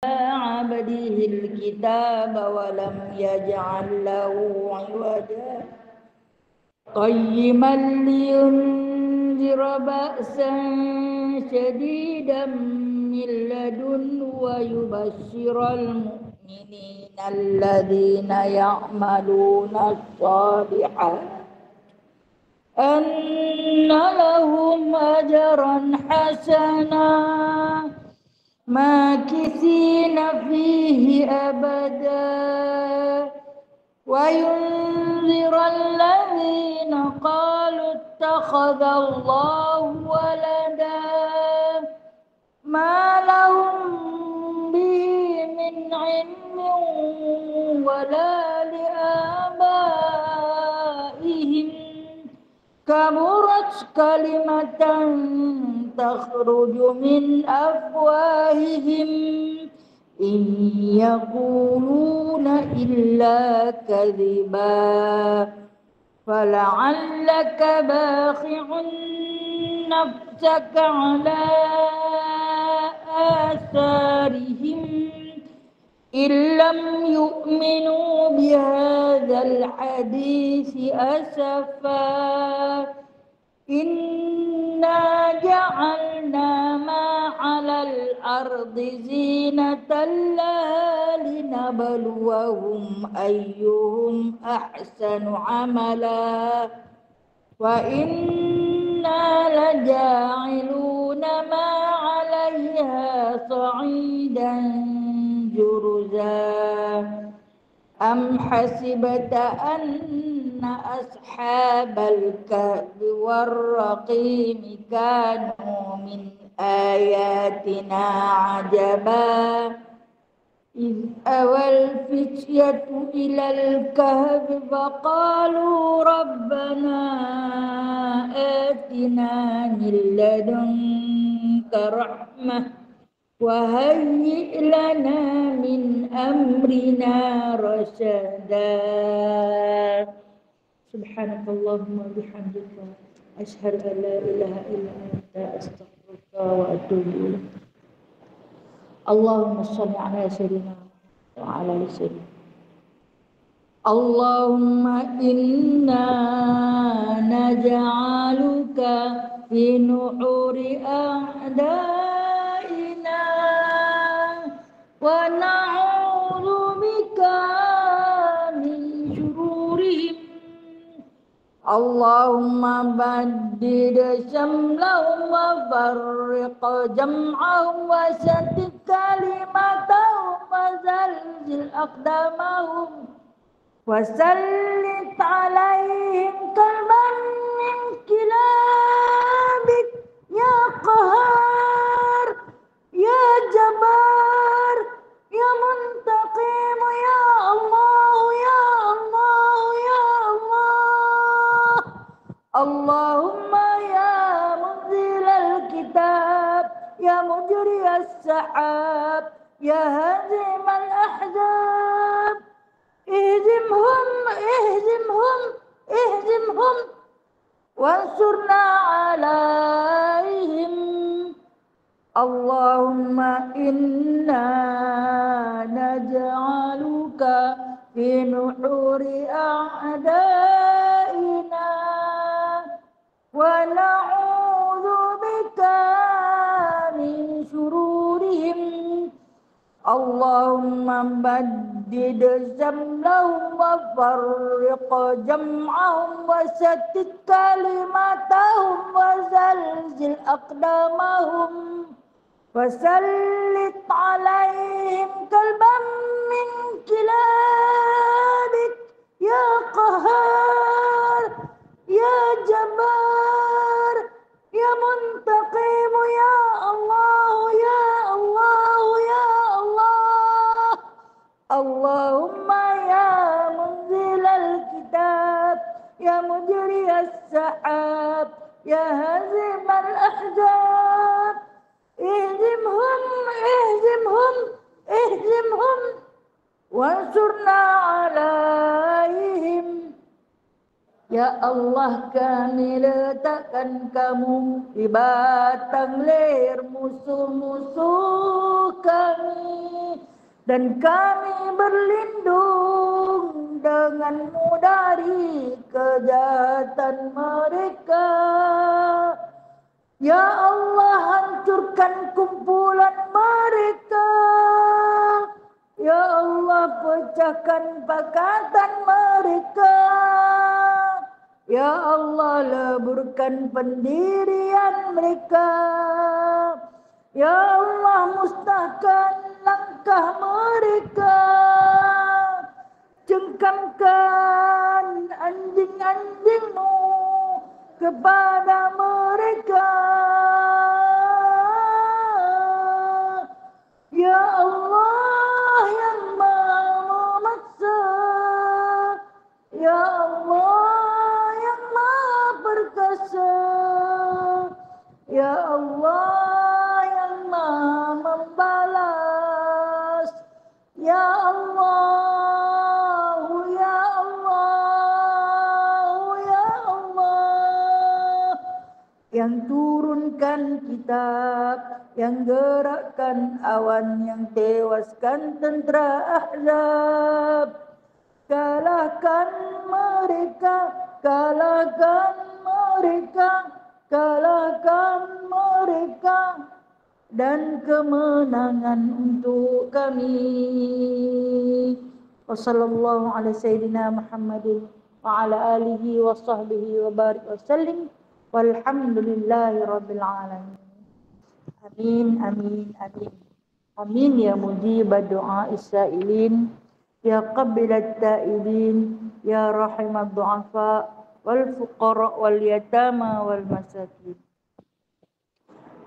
عبده الكتاب ولم يجعل له عوجا قيما لينذر بأسا شديدا من لدنه ويبشر المؤمنين الذين يعملون الصالحات أن لهم أجرا حسنا ماكثين فيه أبدا وينذر الذين قالوا اتخذ الله ولدا ما لهم به من علم ولا لآبائهم كبرت كلمة تخرج من أفواههم إن يقولون إلا كذبا فلعلك باخع نفسك على آثارهم إن لم يؤمنوا بهذا الحديث أسفا إنا جعلنا ما على الأرض زينة لها لنبلوهم أيهم أحسن عملا وإنا لجاعلون ما عليها صعيدا جرزا أم حسبت أن أصحاب الكهف والرقيم كانوا من آياتنا عجبا إذ أوى الفتية إلى الكهف فقالوا ربنا آتنا من لدنك رحمة وهيئ لنا من أمرنا رشدا سبحانك اللهم وبحمدك أشهد أن لا إله إلا أنت أستغفرك وأتوب إليك اللهم صل على سيدنا وعلى آل سيدنا اللهم إنا نجعلك في نحور أعدائنا ونعوذ بك من شرورهم اللهم بدد شملهم وفرق جمعهم وشتت كلمتهم وزلزل أقدامهم وسلط عليهم كلبا من كلابك يا قهار يا جبار يا منتقم يا الله يا الله يا الله اللهم يا منزل الكتاب يا مجري السحاب يا هازم الأحزاب اهزمهم اهزمهم اهزمهم وانصرنا عليهم اللهم إنا نجعلك في نحور أعدائنا ونعوذ بك من شرورهم اللهم بدد شملهم وفرق جمعهم وشتت كلمتهم وزلزل أقدامهم وسلط عليهم كلبا من كلابك يا قهار يا جبار يا منتقم يا الله يا الله يا الله اللهم يا منزل الكتاب يا مجري السحاب يا هازم الأحزاب اهزمهم اهزمهم اهزمهم وانصرنا عليهم Ya Allah, kami letakkan kamu di batang leher musuh-musuh kami, dan kami berlindung denganmu dari kejahatan mereka. Ya Allah, hancurkan kumpulan mereka. Ya Allah, pecahkan pakatan mereka. Ya Allah, leburkan pendirian mereka. Ya Allah, musnahkan langkah mereka. Cengkamkan anjing-anjingmu kepada mereka. Ya Allah yang Maha Memaksa, Ya Allah yang Maha Perkasa, Ya Allah yang Maha Membalas, Ya Allah, Ya Allah, Ya Allah yang turunkan kitab, yang gerakkan awan, yang tewaskan tentera Ahzab. Kalahkan mereka, kalahkan mereka, kalahkan mereka, dan kemenangan untuk kami. Wassallallahu ala sayyidina Muhammadin wa ala alihi wa sahbihi wa barik wa sallim. Walhamdulillahi rabbil alamin. Amin, amin, amin. Amin ya mujib doa isailin, ya qabilat taibin, ya rahimad du'afa wal fuqara wal yatama wal masakin.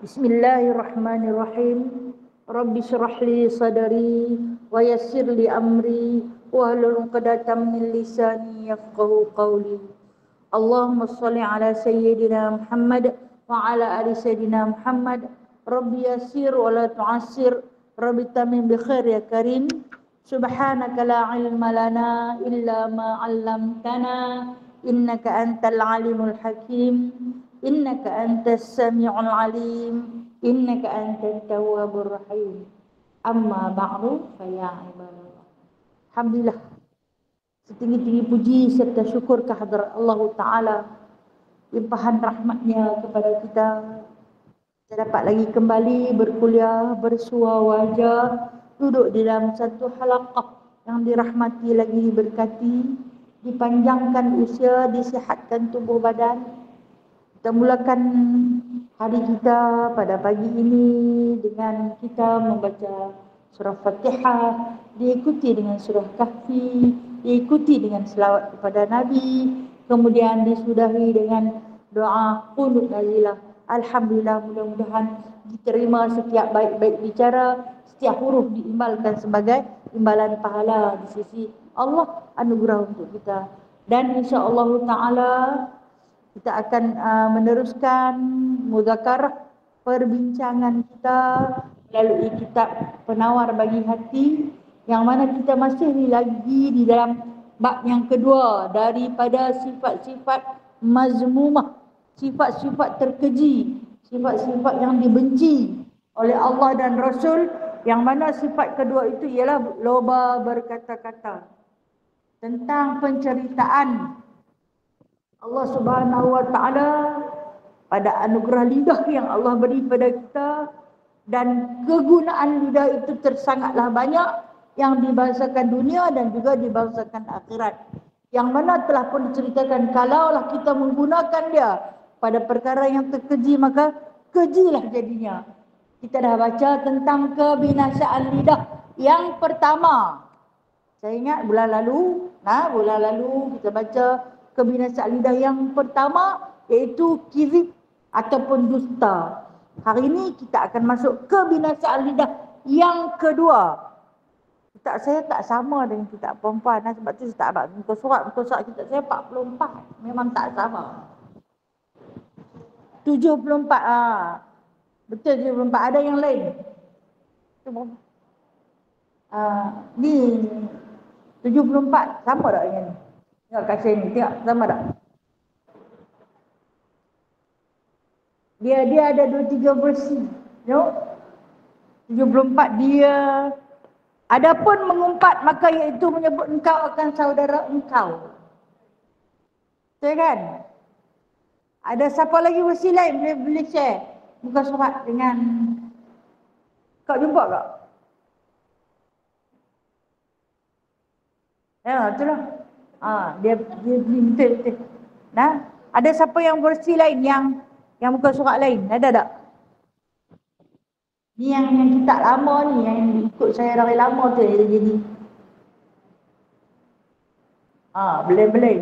Bismillahirrahmanirrahim. Rabbi syrah li sadari wa yassir li amri wahlul 'uqdatam min lisani yafqahu qawli. Allahumma shalli ala sayyidina Muhammad wa ala ali sayyidina Muhammad. Rabbi yassir wa la tu'assir, Rabbi tamim bi khair ya karim. Subhanaka la ilma lana illa ma 'allamtana, innaka antal alimul hakim, innaka antas sami'ul alim, innaka antat tawwabur rahim. Amma ba'du fa ya ibadallah. Alhamdulillah, setinggi-tinggi puji serta syukur kehadrat Allah Ta'ala, limpahan rahmatnya kepada kita. Kita dapat lagi kembali berkuliah, bersua wajah, duduk di dalam satu halaqah yang dirahmati lagi diberkati, dipanjangkan usia, disihatkan tubuh badan. Kita mulakan hari kita pada pagi ini dengan kita membaca surah Fatihah, diikuti dengan surah Kahfi, diikuti dengan selawat kepada Nabi, kemudian disudahi dengan doa qunut nazilah. Alhamdulillah, mudah-mudahan diterima setiap baik-baik bicara, setiap huruf diimbalkan sebagai imbalan pahala di sisi Allah, anugerah untuk kita. Dan insya-Allah Ta'ala kita akan meneruskan muzakarah perbincangan kita melalui kitab Penawar Bagi Hati, yang mana kita masih lagi di dalam bab yang kedua daripada sifat-sifat mazmumah, sifat-sifat terkeji, sifat-sifat yang dibenci oleh Allah dan Rasul, yang mana sifat kedua itu ialah loba berkata-kata. Tentang penceritaan Allah Subhanahu wa Ta'ala pada anugerah lidah yang Allah beri pada kita, dan kegunaan lidah itu tersangatlah banyak, yang dibangsakan dunia dan juga dibangsakan akhirat, yang mana telah pun diceritakan kalaulah kita menggunakan dia pada perkara yang terkeji, maka kejilah jadinya. Kita dah baca tentang kebinasaan lidah yang pertama. Saya ingat bulan lalu kita baca kebinasaan lidah yang pertama, iaitu kizib ataupun dusta. Hari ini kita akan masuk kebinasaan lidah yang kedua. Kitab saya tak sama dengan kitab perempuan, sebab tu saya tak dapat muka surat kitab saya 44, memang tak sama. 74, betul 74, ada yang lain. Ni 74, sama tak dengan ni? Tengok kat sini, tengok sama tak? Dia ada 2-3 versi. No? 74 dia. Adapun mengumpat maka iaitu menyebut engkau akan saudara engkau. Betul kan? Ada siapa lagi versi lain boleh share muka surat dengan kau jumpa tak? Ya, itulah. Dia betul. Nah, ada siapa yang versi lain yang muka surat lain? Ada tak? Ni yang kitab lama ni, yang ikut saya dari lama tu yang jadi. Boleh.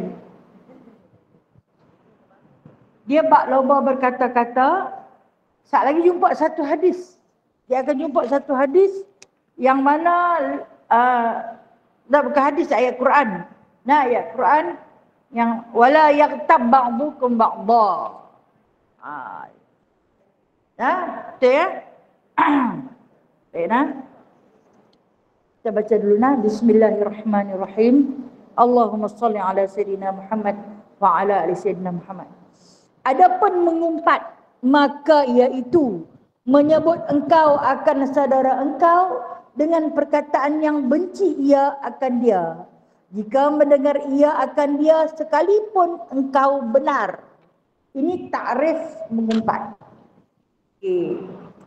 Dia bak loba berkata-kata, saat lagi jumpa satu hadis. Dia akan jumpa satu hadis yang mana bukan hadis, ayat Quran. Nah, ayat Quran yang wala yaghtab ba'dukum ba'dha. Betul ya? Baik nah. Kita baca dulu nah. Bismillahirrahmanirrahim. Allahumma salli ala sayyidina Muhammad wa ala ali sayyidina Muhammad. Adapun mengumpat maka iaitu menyebut engkau akan saudara engkau dengan perkataan yang benci ia akan dia. Jika mendengar ia akan dia sekalipun engkau benar. Ini takrif mengumpat. Okey.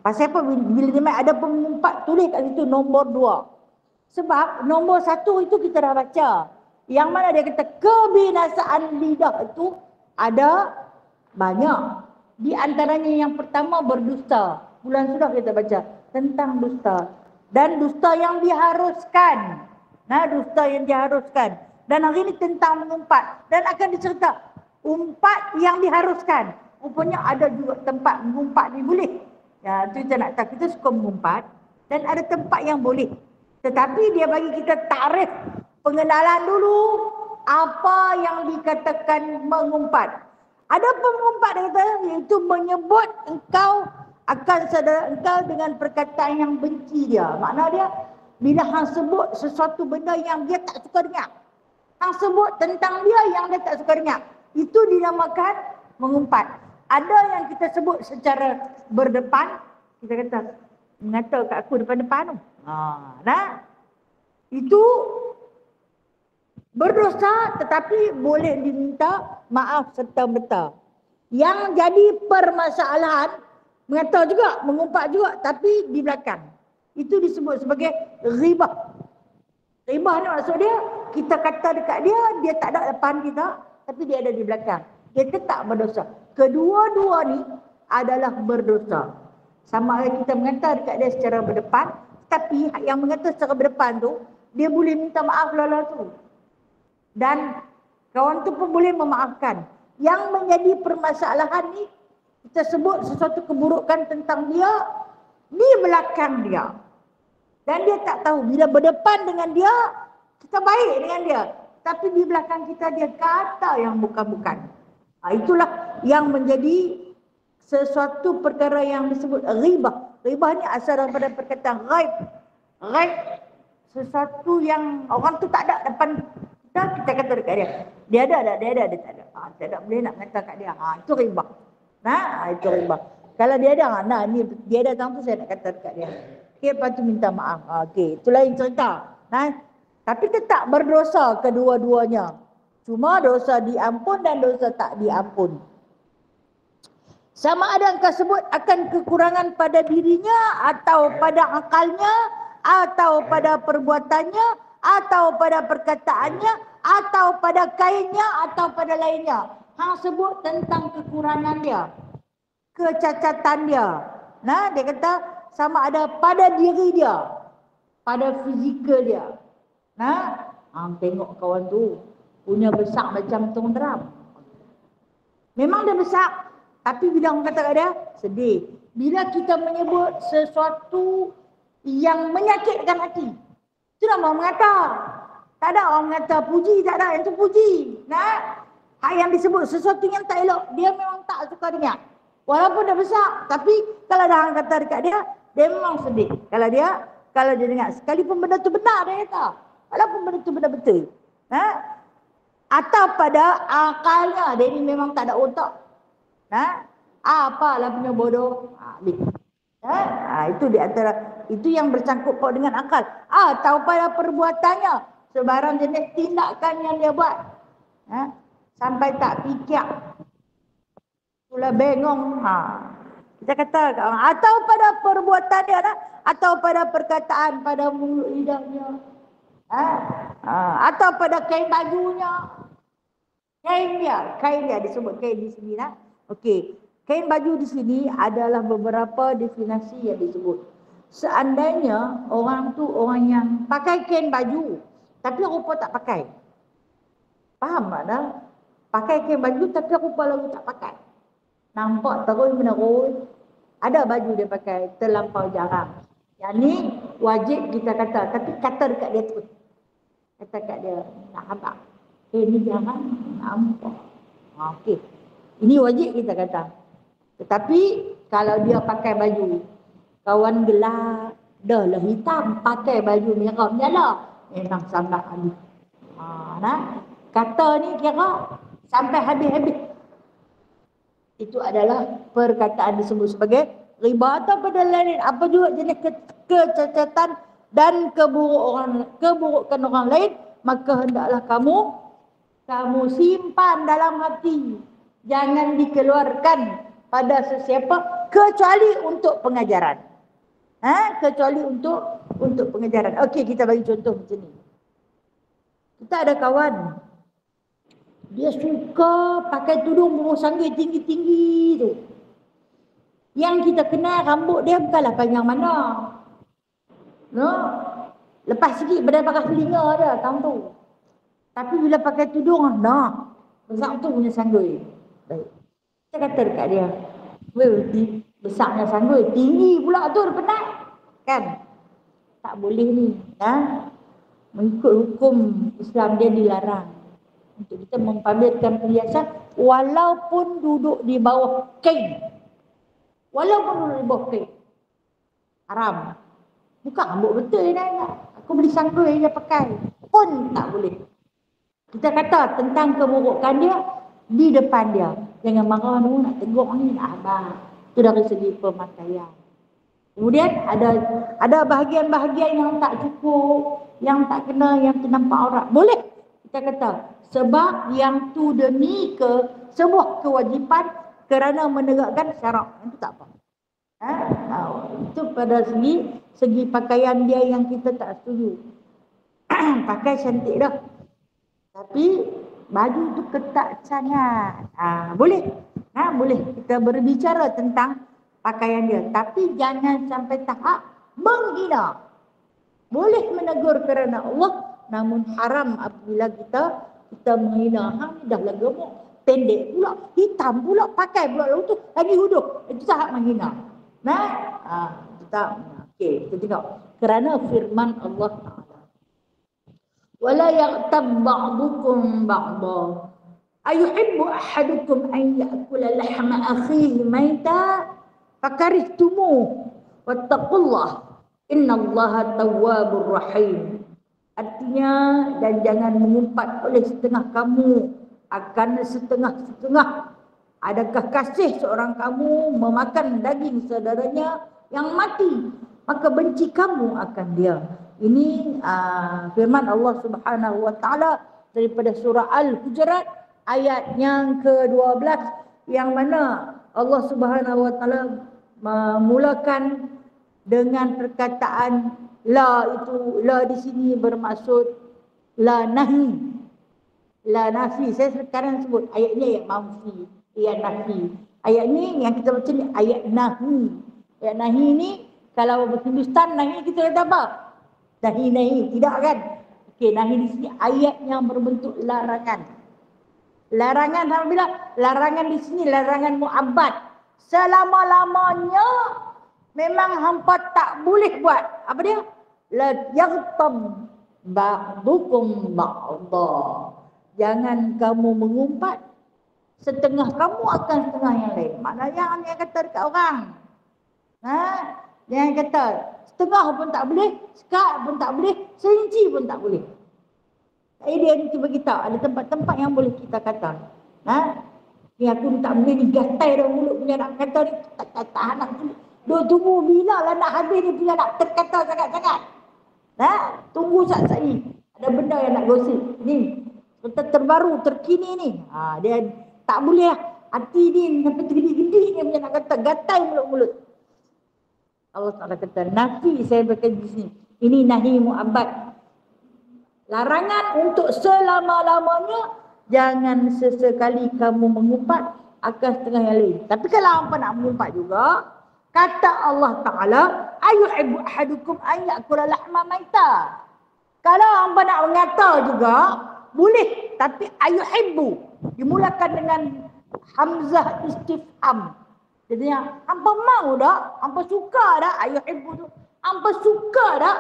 Pasal apa bila dia ada pengumpat tulis kat situ nombor 2. Sebab nombor 1 itu kita dah baca. Yang mana dia kata kebinasaan lidah itu ada banyak. Di antaranya yang pertama berdusta. Bulan sudah kita baca tentang dusta. Dan dusta yang diharuskan. Nah, dusta yang diharuskan. Dan hari ini tentang mengumpat. Dan akan dicerita umpat yang diharuskan. Rupanya ada juga tempat mengumpat ni boleh. Ya, tu kita nak tahu. Kita suka mengumpat. Dan ada tempat yang boleh. Tetapi dia bagi kita takrif pengenalan dulu apa yang dikatakan mengumpat. Ada pengumpat dia kata iaitu menyebut engkau akan saudara engkau dengan perkataan yang benci dia. Makna dia bila hang sebut sesuatu benda yang dia tak suka dengar. Hang sebut tentang dia yang dia tak suka dengar. Itu dinamakan mengumpat. Ada yang kita sebut secara berdepan, kita kata mengata kat aku depan-depan tu. Nah. Itu berdosa tetapi boleh diminta maaf serta-merta. Yang jadi permasalahan mengata juga, mengumpat juga tapi di belakang. Itu disebut sebagai ghibah. Ghibah ni maksud dia kita kata dekat dia, dia tak ada depan kita tapi dia ada di belakang. Dia tetap berdosa. Kedua-dua ni adalah berdosa. Sama ada kita mengata dekat dia secara berdepan, tapi yang mengata secara berdepan tu dia boleh minta maaf lala tu. Dan kawan tu pun boleh memaafkan. Yang menjadi permasalahan ni, kita sebut sesuatu keburukan tentang dia di belakang dia. Dan dia tak tahu. Bila berdepan dengan dia, kita baik dengan dia. Tapi di belakang kita dia kata yang bukan-bukan. Itulah yang menjadi sesuatu perkara yang disebut ghibah. Ghibah ni asal daripada perkataan ghaib. Ghaib sesuatu yang orang tu tak ada depan kita, kita kata dekat dia. Dia ada tak? Dia ada, dia tak ada. Tak ada boleh nak kata kat dia. Itu ghibah. Itu ghibah. Kalau dia ada, ni dia datang tu saya nak kata dekat dia. Okey, lepas tu minta maaf. Okey, itu lain cerita. Tapi tetap berdosa kedua-duanya. Cuma dosa diampun dan dosa tak diampun. Sama ada engkau sebut akan kekurangan pada dirinya atau pada akalnya atau pada perbuatannya atau pada perkataannya atau pada kainnya atau pada lainnya. Hang sebut tentang kekurangan dia, kecacatan dia. Dia kata sama ada pada diri dia, pada fizikal dia. Hang tengok kawan tu punya besar macam tong drum. Memang dia besar, tapi bila orang kata kat dia, sedih. Bila kita menyebut sesuatu yang menyakitkan hati, itu nama orang mengata. Tak ada orang mengata puji, tak ada. Yang tu puji. Yang disebut sesuatu yang tak elok, dia memang tak suka dengar. Walaupun dia besar, tapi kalau dah orang kata dekat dia, dia memang sedih. Kalau dia dengar, sekalipun benda tu benar dia kata. Walaupun benda tu benda betul. Atau pada akalnya, dia ni memang tak ada otak. Apalah punya bodoh. Itu di antara itu yang bercangkuk kau dengan akal. Atau pada perbuatannya, sebarang jenis tindakan yang dia buat. Sampai tak fikir. Itulah bengong. Kita kata atau pada perbuatan dia atau pada perkataan pada mulut lidahnya. Atau pada kain bajunya. Kain dia disebut kain di sini lah. Okey. Kain baju di sini adalah beberapa definisi yang disebut. Seandainya orang tu orang yang pakai kain baju tapi rupa tak pakai. Faham tak dah? Pakai kain baju tapi rupa lagu tak pakai. Nampak terus menerus. Ada baju dia pakai terlampau jarang. Yang ni wajib kita kata, tapi kata dekat dia terus. Kata kat dia, nak abang. Ni jangan nampak. Okey. Ini wajib kita kata. Tetapi kalau dia pakai baju kawan gelap, dah lah hitam, pakai baju merah menyala, memang sampai habis. Kata ni kira sampai habis-habis. Itu adalah perkataan disebut sebagai riba atau pada lain apa juga jenis kecacatan dan keburukan orang lain, maka hendaklah kamu simpan dalam hati, jangan dikeluarkan pada sesiapa kecuali untuk pengajaran. Kecuali untuk pengajaran. Okey, kita bagi contoh macam ni. Kita ada kawan, dia suka pakai tudung burung sanggit tinggi-tinggi tu. Yang kita kenal rambut dia bukanlah panjang mana. Lepas sikit berdasarkan telinga dia tahun tu. Tapi bila pakai tudung, besar tu punya sanggul. Baik. Saya kata dekat dia, besarnya sanggul, tinggi pula tu dia penat. Kan? Tak boleh ni. Mengikut hukum Islam dia dilarang. Untuk kita mempamerkan perhiasan walaupun duduk di bawah kain. Walaupun duduk di bawah kain. Haram. Bukan rambut betul dia. Aku beli sanggul dia pakai. Pun tak boleh. Kita kata tentang keburukan dia di depan dia. Jangan marah dulu, nak tegur ni, nak abang. Itu dari segi pemakaian. Kemudian ada bahagian-bahagian yang tak cukup, yang tak kena, yang ternampak aurat. Boleh. Kita kata sebab yang tu demi sebuah kewajipan kerana menegakkan syarak. Itu tak apa. Itu pada segi pakaian dia yang kita tak setuju. Pakai cantik dah. Tapi baju tu ketat sangat. Boleh. Boleh kita berbicara tentang pakaian dia. Tapi jangan sampai tahap menghina. Boleh menegur kerana Allah. Namun haram apabila kita menghina. Ni dah lah gemuk. Pendek pula. Hitam pula. Pakai pula lalu tu. Lagi huduk. Itu tahap menghina. Okey, kita tengok. Kerana firman Allah Ta'ala. وَلَا يَغْتَبْ بَعْضُكُمْ بَعْضًا أَيُحِبُّ أَحَدُكُمْ أَنْ يَأْكُلَ لَحْمَ أَخِيهِ مَيْتًا فَكَرِهْتُمُوهُ وَاتَّقُوا اللَّهَ إِنَّ اللَّهَ تَوَّابٌ رَحِيمٌ. Artinya, dan jangan mengumpat oleh setengah kamu akan setengah-setengah. Adakah kasih seorang kamu memakan daging saudaranya yang mati, maka benci kamu akan dia. Ini firman Allah Subhanahu wa taala daripada surah Al-Hujurat ayat yang ke-12, yang mana Allah Subhanahu wa taala memulakan dengan perkataan la. Itu la di sini bermaksud la nahi. La nafi. Saya sekarang sebut ayatnya ayat manfi, ayat nafi. Ayat ni yang kita baca ni ayat nahi. Ayat nahi ni kalau Hindustan nahi kita kata apa? Nahi, tidak kan? Okey, nahi di sini ayat yang berbentuk larangan. Larangan apabila larangan di sini larangan muabbad. Selama-lamanya memang hampa tak boleh buat. Apa dia? La yaghtab ba'dukum ba'dha. Jangan kamu mengumpat setengah kamu akan setengah yang lain. Maknanya yang kata dekat orang. Jangan kata setengah pun tak boleh, sekat pun tak boleh, seinci pun tak boleh. Dia ni cuba kita ada tempat-tempat yang boleh kita kata. Ni aku tak boleh ni gatai dah mulut punya nak kata ni. Tak tahan nak dua tunggu bila lah nak habis ni punya nak terkata sangat-sangat. Tunggu saat ni. Ada benda yang nak gosip. Ni. Kita terbaru, terkini ni. Dia tak boleh lah. Hati ni sampai tergedi-gedi ni punya nak kata. Gatai mulut-mulut. Allah Ta'ala kata, nafi saya berkata di sini. Ini nahi mu'abbad. Larangan untuk selama-lamanya. Jangan sesekali kamu mengumpat akan setengah yang lain. Tapi kalau hampa nak mengumpat juga, kata Allah Ta'ala, ayuhibbu ahadukum an ya'kula lahma maita. Kalau hampa nak mengata juga, boleh. Tapi ayuhibbu. Dimulakan dengan hamzah istifham. Jadi hampa mau tak? Hampa suka tak? Ayuhibbu tu. Hampa suka tak?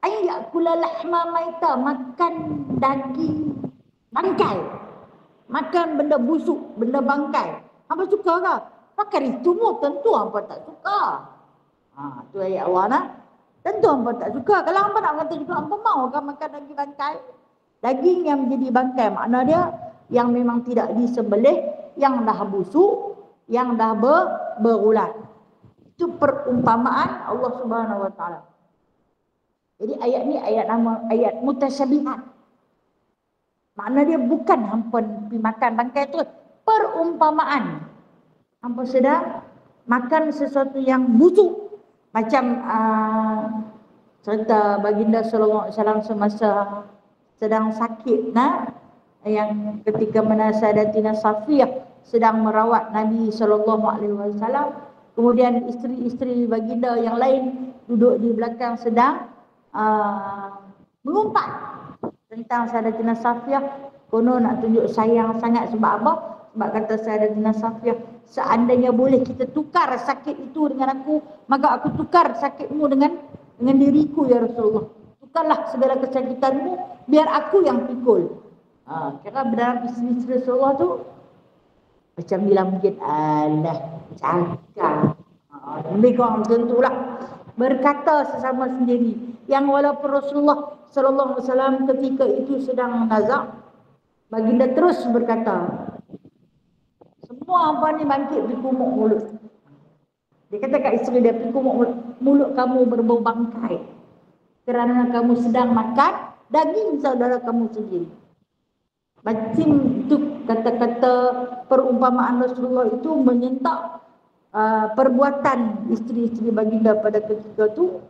An ya'kula lahma maita. Makan daging bangkai. Makan benda busuk, benda bangkai. Hampa suka ke? Makan itu pun tentu hampa tak suka. Tu ayat Allah nah. Tentu hampa tak suka. Kalau hampa nak kata juga, hampa mau kan makan daging bangkai? Daging yang menjadi bangkai, makna dia yang memang tidak disembelih, yang dah busuk, yang dah berulat. Itu perumpamaan Allah Subhanahu Wa Taala. Jadi ayat ni ayat mutasyabihat. Makna dia bukan hampa pergi makan bangkai tu. Perumpamaan. Hampa sedang makan sesuatu yang busuk. Macam cerita baginda sallallahu alaihi wasallam semasa sedang sakit. Yang ketika Saidatina Safiyah sedang merawat Nabi sallallahu alaihi wasallam. Kemudian isteri-isteri baginda yang lain duduk di belakang sedang mengumpat tentang Saidatina Safiyah. Kono nak tunjuk sayang sangat sebab apa? Sebab kata Saidatina Safiyah, seandainya boleh kita tukar sakit itu dengan aku, maka aku tukar sakitmu dengan diriku ya Rasulullah. Tukarlah segala kesakitanmu biar aku yang pikul. Kira dalam isteri Rasulullah tu macam bilang mungkin alah cakap. Lebih kurang macam itulah. Berkata sesama sendiri. Yang walaupun Rasulullah sallallahu alaihi wasallam ketika itu sedang nazak, baginda terus berkata, semua hampa ni bangkit pergi kumuk mulut. Dia kata kat isteri dia, pergi kumuk mulut kamu berbau bangkai. Kerana kamu sedang makan daging saudara kamu sendiri. Macam itu kata-kata perumpamaan Rasulullah itu menyentak perbuatan isteri-isteri baginda pada ketika itu.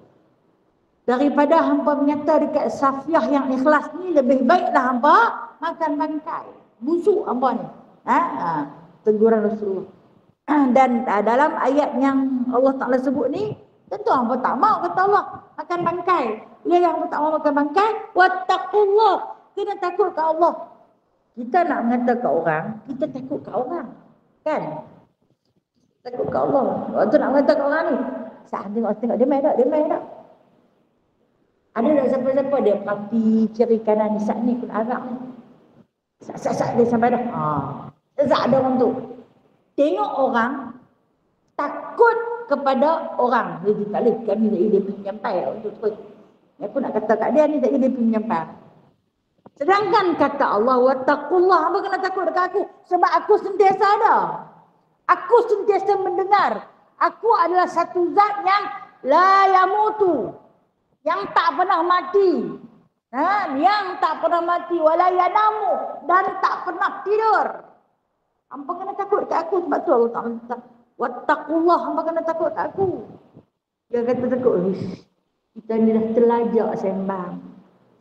Daripada hampa menyata dekat Safiyah yang ikhlas ni, lebih baiklah hampa makan bangkai. Busuk hampa ni. Teguran Rasulullah. Dan dalam ayat yang Allah Ta'ala sebut ni, tentu hampa tak mau kata Allah makan bangkai. Dia yang hampa tak mau makan bangkai, wattaqullah. Kena takut ke Allah. Kita nak mengata ke orang, kita takut ke orang. Kan? Takut ke Allah. Waktu nak mengata ke orang ni, saat tengok dia main tak? Dia main tak? Ada tak siapa-siapa dia parti kiri kanan ni, saat ni kena arak ni. Saat dia sampai dah. Saat ada orang tu. Tengok orang, takut kepada orang. Dia tak boleh, kami tak dia pergi nyampai untuk terus. Aku nak kata kat dia ni tak dia pergi nyampai. Sedangkan kata Allah, wattaqullah, apa kena takut dekat aku? Sebab aku sentiasa ada. Aku sentiasa mendengar. Aku adalah satu zat yang la yamutu. Yang tak pernah mati. Yang tak pernah mati. Wala yanamu. Dan tak pernah tidur. Hampa kena takut dekat aku. Sebab tu Allah Ta'ala kata, wattaqullah, hampa kena takut dekat aku. Dia kata takut. Kita ni dah terlajak sembang.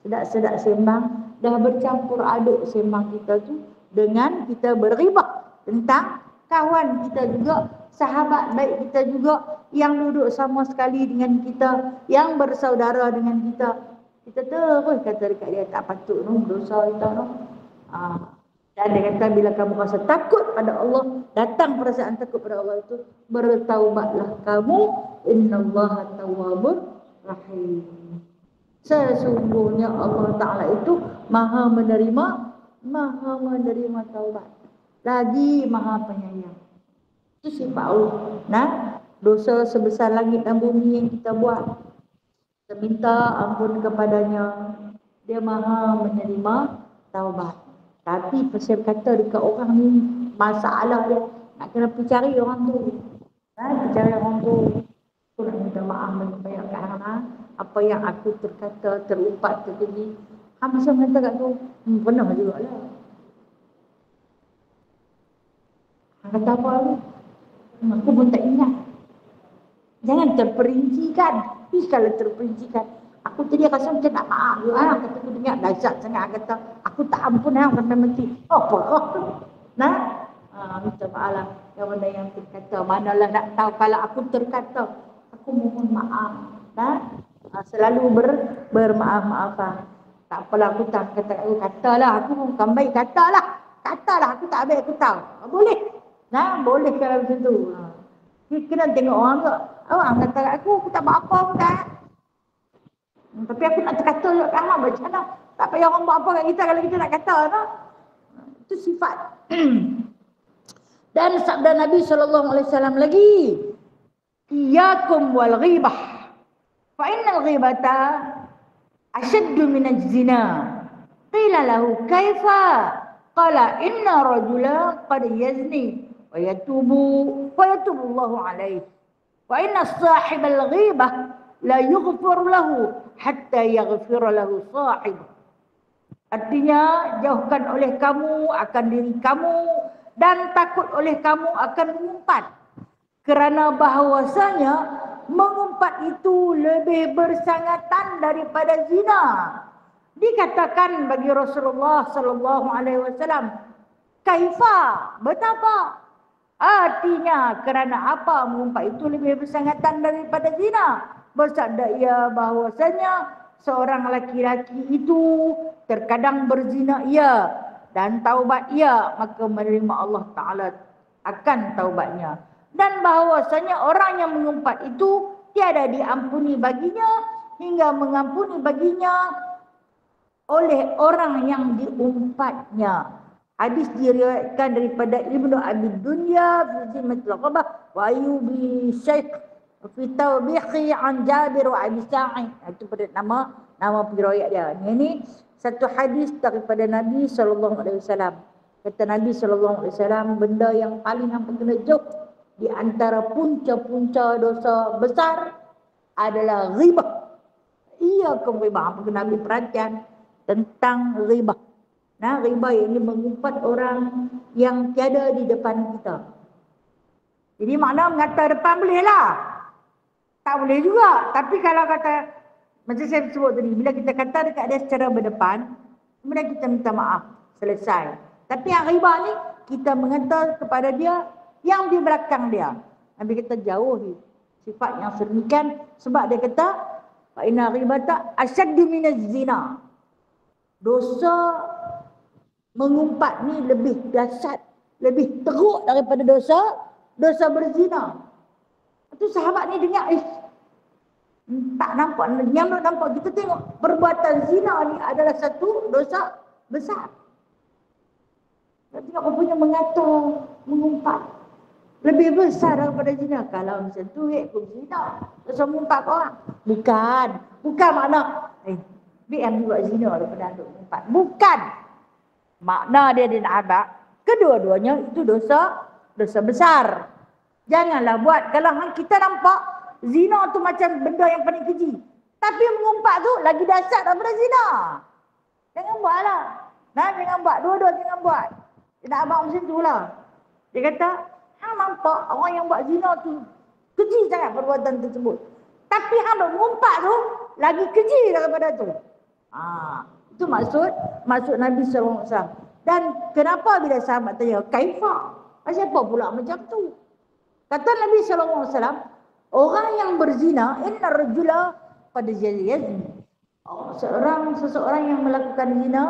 Sedap-sedap sembang. Dah bercampur aduk sembang kita tu dengan kita berghibah tentang kawan kita juga, sahabat baik kita juga, yang duduk sama sekali dengan kita, yang bersaudara dengan kita. Kita terus kata dekat dia, tak patut no, dosa kita no. Dan dia kata, bila kamu rasa takut pada Allah, datang perasaan takut pada Allah itu, bertaubatlah kamu, innallaha tawwabur rahim. Sesungguhnya Allah Ta'ala itu maha menerima taubat, lagi maha penyayang. Itu sifat Allah. Dosa sebesar langit dan bumi yang kita buat, kita minta ampun kepadanya, dia maha menerima taubat. Tapi pasal kata dekat orang ni, masalah dia. Nak kena pergi cari orang tu. Pergi cari orang tu. Aku nak minta maaf banyak-banyak kat hang. Apa yang aku terkata, terumpat, terjadi. Hang masa mengata kat tu, pernah juga lah. Hang kata apa lagi? Aku pun tak ingat. Jangan terperincikan. Tapi kalau terperincikan, aku tadi rasa macam nak maaf. Kata aku dengar dahsyat sangat. Kata, aku tak ampun sampai mati. Apa? Nah, minta maaf lah. Yang mana yang terkata. Manalah nak tahu kalau aku terkata. Aku mohon maaf. Nah, selalu bermaaf-maafan. Tak apalah aku tak katalah. Aku bukan baik. Katalah. Aku tak baik, aku tahu. Boleh. Nah, boleh kalau macam tu. Kena tengok orang ke. Orang kata aku tak buat apa pun tak. Tapi aku nak terkata juga kan, macam mana. Tak payah orang buat apa kat kita kalau kita nak kata. Tak? Itu sifat. Dan sabda Nabi SAW lagi. Iyakum wal ghibah. Fa innal ghibata asyaddu minaz zina. Qila lahu kaifa? Qala inna rajula qad yazni wa yatubu Allahu alaihi. Wa inna sahibal ghibah la yughfar lahu hatta yaghfir lahu sahib. Artinya jauhkan oleh kamu akan diri kamu dan takut oleh kamu akan mengumpat. Kerana bahawasanya mengumpat itu lebih bersangatan daripada zina. Dikatakan bagi Rasulullah sallallahu alaihi wasallam, kaifa? Betapa? Artinya kerana apa mengumpat itu lebih bersangatan daripada zina? Bersabda ia bahawasanya seorang laki-laki itu terkadang berzina ia dan taubat ia, maka menerima Allah Ta'ala akan taubatnya. Dan bahawasanya orang yang mengumpat itu tiada diampuni baginya hingga mengampuni baginya oleh orang yang diumpatnya. Hadis diriwayatkan daripada Ibnu Abi Dunya fi Zimatul Qabah wa Ayyubi Syekh fi Tawbihi an Jabir wa Abi Sa'id. Itu pada nama periwayat dia. Ini satu hadis daripada Nabi SAW. Kata Nabi SAW, benda yang paling hampa kena jauh di antara punca-punca dosa besar adalah ghibah. Ia ghibah. Hampa kena ambil perhatian tentang ghibah. Nah, ghibah ini mengumpat orang yang tiada di depan kita. Jadi makna mengata depan boleh lah. Tak boleh juga. Tapi kalau kata, macam saya sebut tadi, bila kita kata dekat dia secara berdepan, kemudian kita minta maaf. Selesai. Tapi yang ghibah ni, kita mengata kepada dia yang di belakang dia. Nabi kita jauhi sifat yang sedemikian. Sebab dia kata, fa inna ghibata asyaddu minaz zina. Dosa mengumpat ni lebih dahsyat, lebih teruk daripada dosa berzina. Itu sahabat ni dengar, tak nampak, yang nampak. Kita tengok perbuatan zina ni adalah satu dosa besar. Kita tengok rupanya mengata, mengumpat lebih besar daripada zina. Kalau macam tu, kau zina, dosa mengumpat kau orang. Bukan makna BM buat zina daripada untuk mengumpat. Bukan. Makna dia nak abad, kedua-duanya itu dosa besar. Janganlah buat. Kalau kita nampak zina tu macam benda yang paling keji, tapi mengumpat tu lagi dahsyat daripada zina. Jangan buatlah. Jangan buat. Dua-dua jangan buat. Dia nak abang macam tu lah. Dia kata, hang nampak orang yang buat zina tu keji sangat perbuatan tersebut, tapi hang mengumpat tu lagi keji daripada tu. Itu maksud Nabi SAW. Dan kenapa bila sahabat tanya, kaifa? Siapa pula macam tu? Kata Nabi SAW, orang yang berzina, inna rajula qad yazni. Seseorang yang melakukan zina,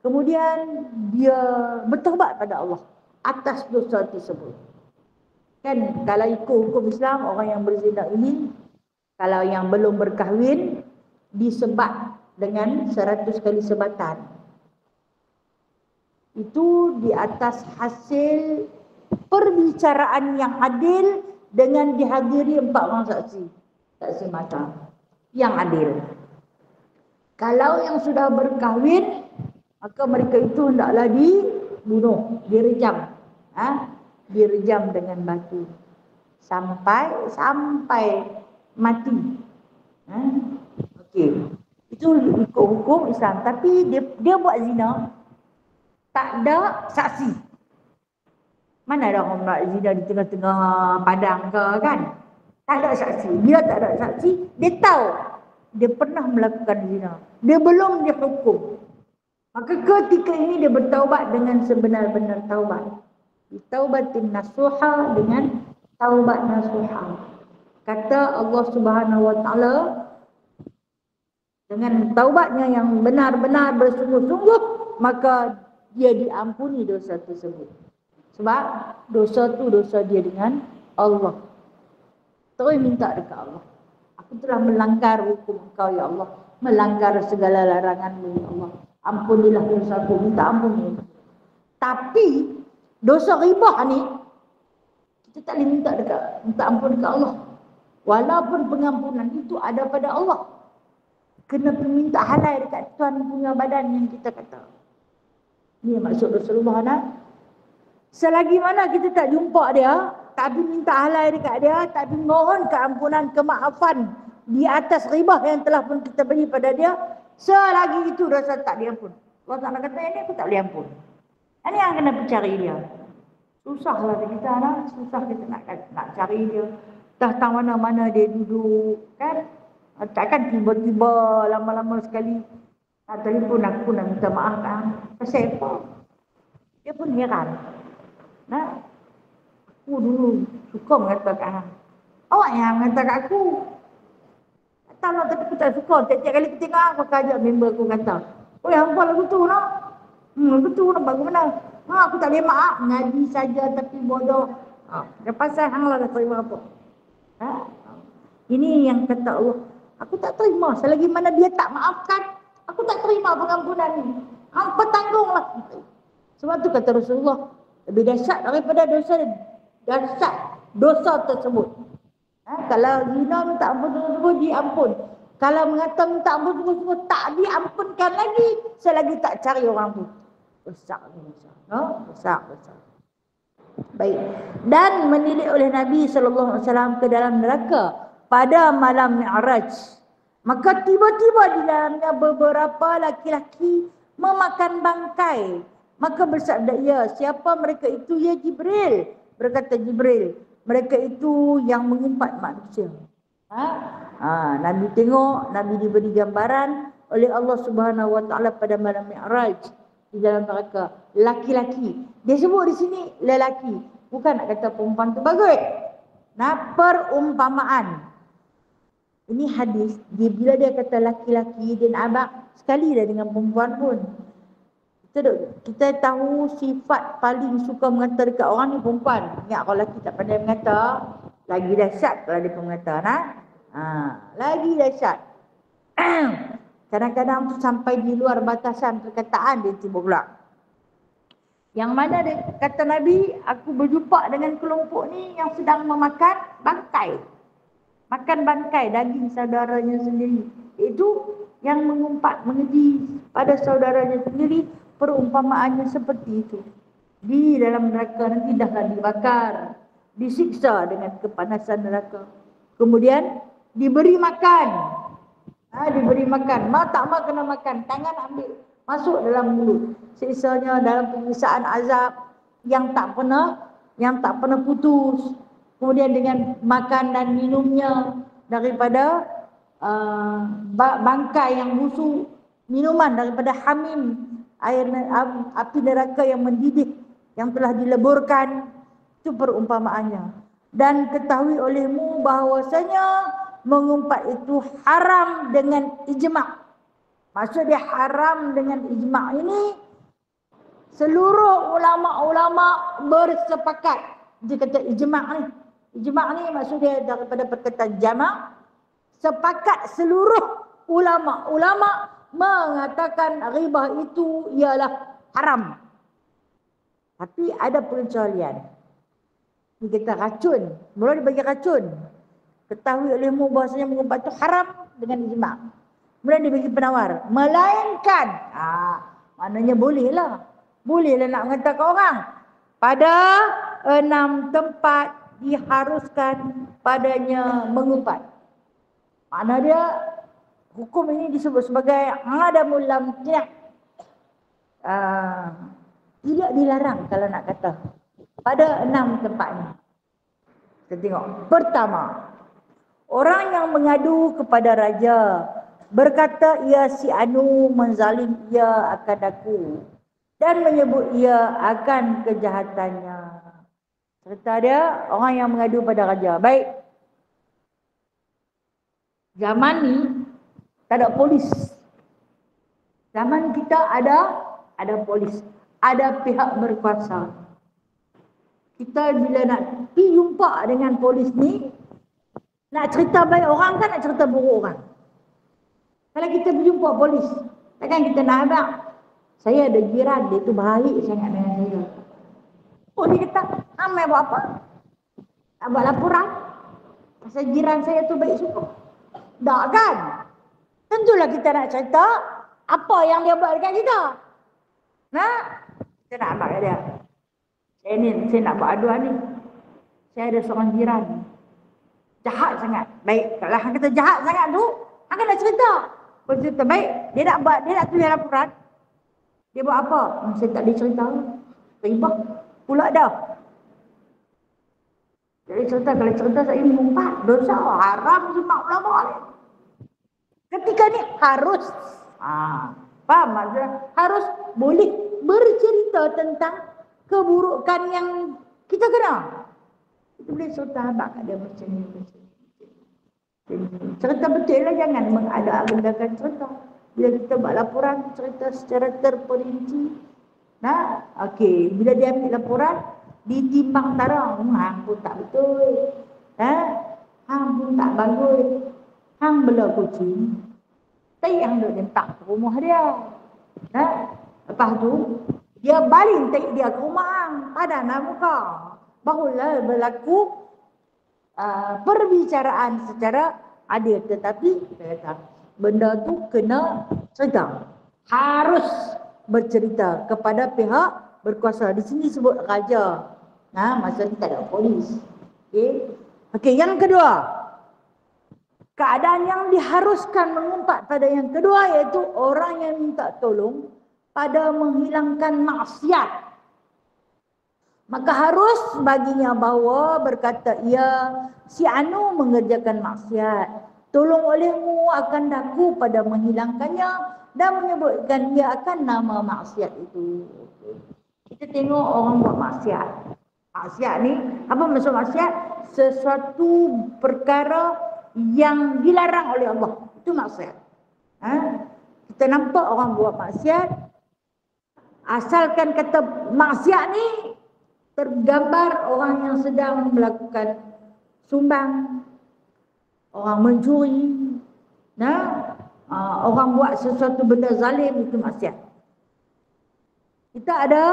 kemudian dia bertaubat pada Allah atas dosa tersebut. Kan kalau ikut hukum Islam, orang yang berzina ini, kalau yang belum berkahwin, disebat dengan 100 kali sebatan. Itu di atas hasil perbicaraan yang adil dengan dihadiri 4 orang saksi mata yang adil. Kalau yang sudah berkahwin, maka mereka itu hendaklah bunuh, direjam. Direjam dengan batu sampai mati. Okey. Itu ikut hukum Islam. Tapi dia buat zina, tak ada saksi. Mana ada orang buat zina di tengah-tengah padang ke kan? Tak ada saksi. Dia tak ada saksi, dia tahu dia pernah melakukan zina. Dia belum dihukum. Maka ketika ini dia bertaubat dengan sebenar-benar taubat. Taubatin nasuha dengan taubat nasuha. Kata Allah Subhanahu wa taala, dengan taubatnya yang benar-benar bersungguh-sungguh, maka dia diampuni dosa tersebut. Sebab dosa tu dosa dia dengan Allah. Terus minta dekat Allah. Aku telah melanggar hukum Engkau ya Allah, melanggar segala larangan-Mu ya Allah. Ampunilah dosaku, minta ampun ya. Tapi dosa ribah ni kita tak boleh minta ampun dekat Allah. Walaupun pengampunan itu ada pada Allah, kena minta halal dekat Tuhan punya badan yang kita kata. Ini maksud Rasulullah nak. Selagi mana kita tak jumpa dia, tapi minta halal dekat dia, tapi mohon keampunan, kemaafan di atas ribah yang telah pun kita beri pada dia, selagi itu dosa tak diampun. Allah Ta'ala kata, ini aku tak boleh ampun. Ini yang kena cari dia. Susahlah kita nak, susah kita nak cari dia. Datang mana-mana dia duduk, kan? Takkan tiba-tiba lama-lama sekali nak telefon aku nak minta maaf kan? Pasal apa? Dia pun heran. Nah, aku dulu suka mengatakan, awak yang mengatakan aku. Tak tahu tapi aku tak suka. Tiap-tiap kali aku tengok aku ajak member aku kata, oh hampa lagu tu nak. Lagu tu nak bagus mana? Aku tak boleh maaf, ngaji saja tapi bodoh. Dia pasal hang lah dah terima apa? Ini yang kata Allah, aku tak terima. Selagi mana dia tak maafkan, aku tak terima pengampunan ni. Hampa tanggunglah. Sebab tu kata Rasulullah, lebih dahsyat daripada dosa tersebut. Kalau zina minta ampun sungguh-sungguh, diampun. Kalau mengata minta ampun sungguh-sungguh, tak diampunkan lagi selagi tak cari orang tu. Besar. Besar. Baik. Dan menilik oleh Nabi SAW ke dalam neraka pada malam Mi'raj. Maka tiba-tiba di dalamnya beberapa laki-laki memakan bangkai. Maka bersabda ia, siapa mereka itu? Ya Jibril. Berkata Jibril, mereka itu yang mengumpat manusia. Nabi tengok, Nabi diberi gambaran oleh Allah Subhanahu wa taala pada malam Mi'raj di dalam neraka. Laki-laki. Dia sebut di sini lelaki. Bukan nak kata perempuan tu bagus. Perumpamaan. Ini hadis, bila dia kata laki-laki, dia nak abang sekali dah dengan perempuan pun. Kita tahu sifat paling suka mengata dekat orang ni perempuan. Ingat kalau lelaki tak pandai mengata, lagi dahsyat kalau dia mengata. Lagi dahsyat. Kadang-kadang tu sampai di luar batasan perkataan dia tiba pula. Yang mana dia kata Nabi, aku berjumpa dengan kelompok ni yang sedang memakan bangkai. Makan bangkai daging saudaranya sendiri. Itu yang mengumpat, mengeji pada saudaranya sendiri, perumpamaannya seperti itu. Di dalam neraka nanti dahlah dibakar, disiksa dengan kepanasan neraka. Kemudian diberi makan. Diberi makan. Mau tak mau kena makan. Tangan ambil, masuk dalam mulut. Siksanya dalam penyiksaan azab yang tak pernah putus. Kemudian dengan makan dan minumnya daripada bangkai yang busuk, minuman daripada hamim, air api neraka yang mendidih, yang telah dileburkan. Itu perumpamaannya. Dan ketahui olehmu bahawasanya mengumpat itu haram dengan ijma'. Maksud dia haram dengan ijma' ini, seluruh ulama' bersepakat. Dia kata ijma' ni. Ijma' ni maksud dia daripada perkataan jama'. Sepakat seluruh ulama' mengatakan riba itu ialah haram. Tapi ada pengecualian. Dia kata racun. Mula dia bagi racun. Ketahui olehmu bahasanya mengumpat itu haram dengan ijma'. Kemudian dia bagi penawar. Melainkan. Maknanya bolehlah. Bolehlah nak mengatakan orang. Pada 6 tempat diharuskan padanya mengumpat. Makna dia, hukum ini disebut sebagai adamul lamti'. Tidak dilarang kalau nak kata. Pada 6 tempat ni. Kita tengok. Pertama, orang yang mengadu kepada raja berkata ia si Anu menzalim ia akan aku dan menyebut ia akan kejahatannya. Cerita dia orang yang mengadu pada raja. Baik. Zaman ni tak ada polis. Zaman kita ada polis, ada pihak berkuasa. Kita bila nak pergi jumpa dengan polis ni, nak cerita baik orang kan nak cerita buruk orang. Kalau kita berjumpa polis, takkan kita nak abang, saya ada jiran dia tu baik sangat dengan saya. Oh dia kata, amai buat apa? Nak buat laporan? Pasal jiran saya tu baik suka. Tak kan? Tentulah kita nak cerita apa yang dia buat dekat kita. Nah, kita nak abang kat dia. Saya nak buat aduan ni. Saya ada seorang jiran. Jahat sangat. Baik, kalau hang kata jahat sangat tu, hang kena cerita. Kau cerita baik, dia nak tulis laporan. Dia buat apa? Saya tak boleh cerita. Ribah pula dah. Jadi cerita, kalau cerita saya mengumpat, dosa, haram semua ulama. Ketika ni harus, faham maksudnya? Harus boleh bercerita tentang keburukan yang kita kena. Kita boleh cerita abang ada macam ni. Cerita betul lah, jangan mengada-adakan cerita. Bila kita buat laporan, cerita secara terperinci. Nah, okey, bila dia ambil laporan, ditimbang tarang, hang pun tak betul. Hang pun tak bagus. Hang bela kucing, tai hang duk nempak ke rumah dia. Lepas tu, dia baling tai dia ke rumah hang, padan muka. Barulah berlaku perbicaraan secara adil. Tetapi benda tu kena cerita, harus bercerita kepada pihak berkuasa. Di sini sebut raja. Masa ni tak ada polis. Okey, yang kedua, keadaan yang diharuskan mengumpat pada yang kedua iaitu orang yang minta tolong pada menghilangkan maksiat. Maka harus baginya bahawa berkata ia si Anu mengerjakan maksiat, tolong olehmu akan daku pada menghilangkannya dan menyebutkan ia akan nama maksiat itu. Kita tengok orang buat maksiat. Maksiat ni, apa maksud maksiat? Sesuatu perkara yang dilarang oleh Allah. Itu maksiat. Kita nampak orang buat maksiat, asalkan kata maksiat ni tergambar orang yang sedang melakukan sumbang, orang mencuri, orang buat sesuatu benda zalim, itu maksiat. Kita ada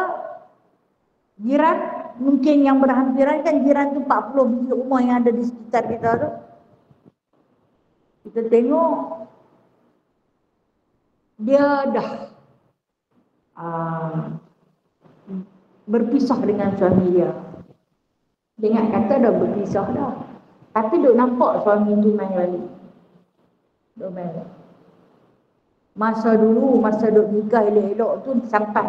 jiran, mungkin yang berhampiran kan jiran tu 40 biji rumah yang ada di sekitar kita tu. Kita tengok dia dah berpisah dengan suami dia. Dengar kata dah berpisah dah, tapi duk nampak suami tu main balik. Duk main balik. Masa dulu, masa duk nikah elok-elok tu sampai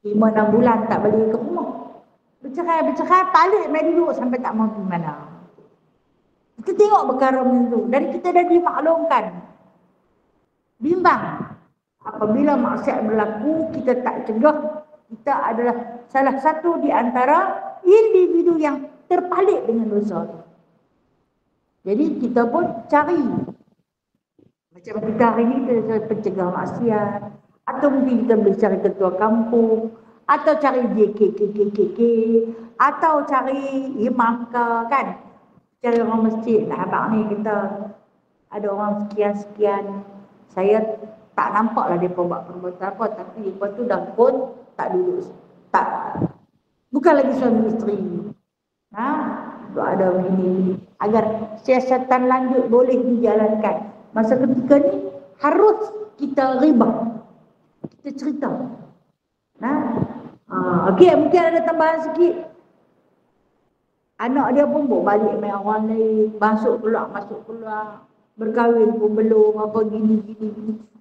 5-6 bulan tak balik ke rumah. Bercerai balik main duduk sampai tak mahu pergi mana. Kita tengok perkara macam tu dan kita dah dimaklumkan. Bimbang. Apabila maksiat berlaku, kita tak cegah, kita adalah salah satu di antara individu yang terpalit dengan dosa tu. Jadi kita pun cari. Macam kita hari ni kita pencegah maksiat, atau mungkin kita boleh cari ketua kampung, atau cari JKKKK, atau cari imam ke, kan? Cari orang masjid lah, abang ni kita ada orang sekian-sekian. Saya tak nampak lah mereka buat perbuatan apa, tapi mereka tu dah pun tak duduk, bukan lagi suami isteri. Ada begini, agar siasatan lanjut boleh dijalankan. Masa ketika ni harus kita ribah, kita cerita. Okey, mungkin ada tambahan sikit. Anak dia pun bawa balik main orang lain, masuk keluar, berkahwin pun belum, apa gini.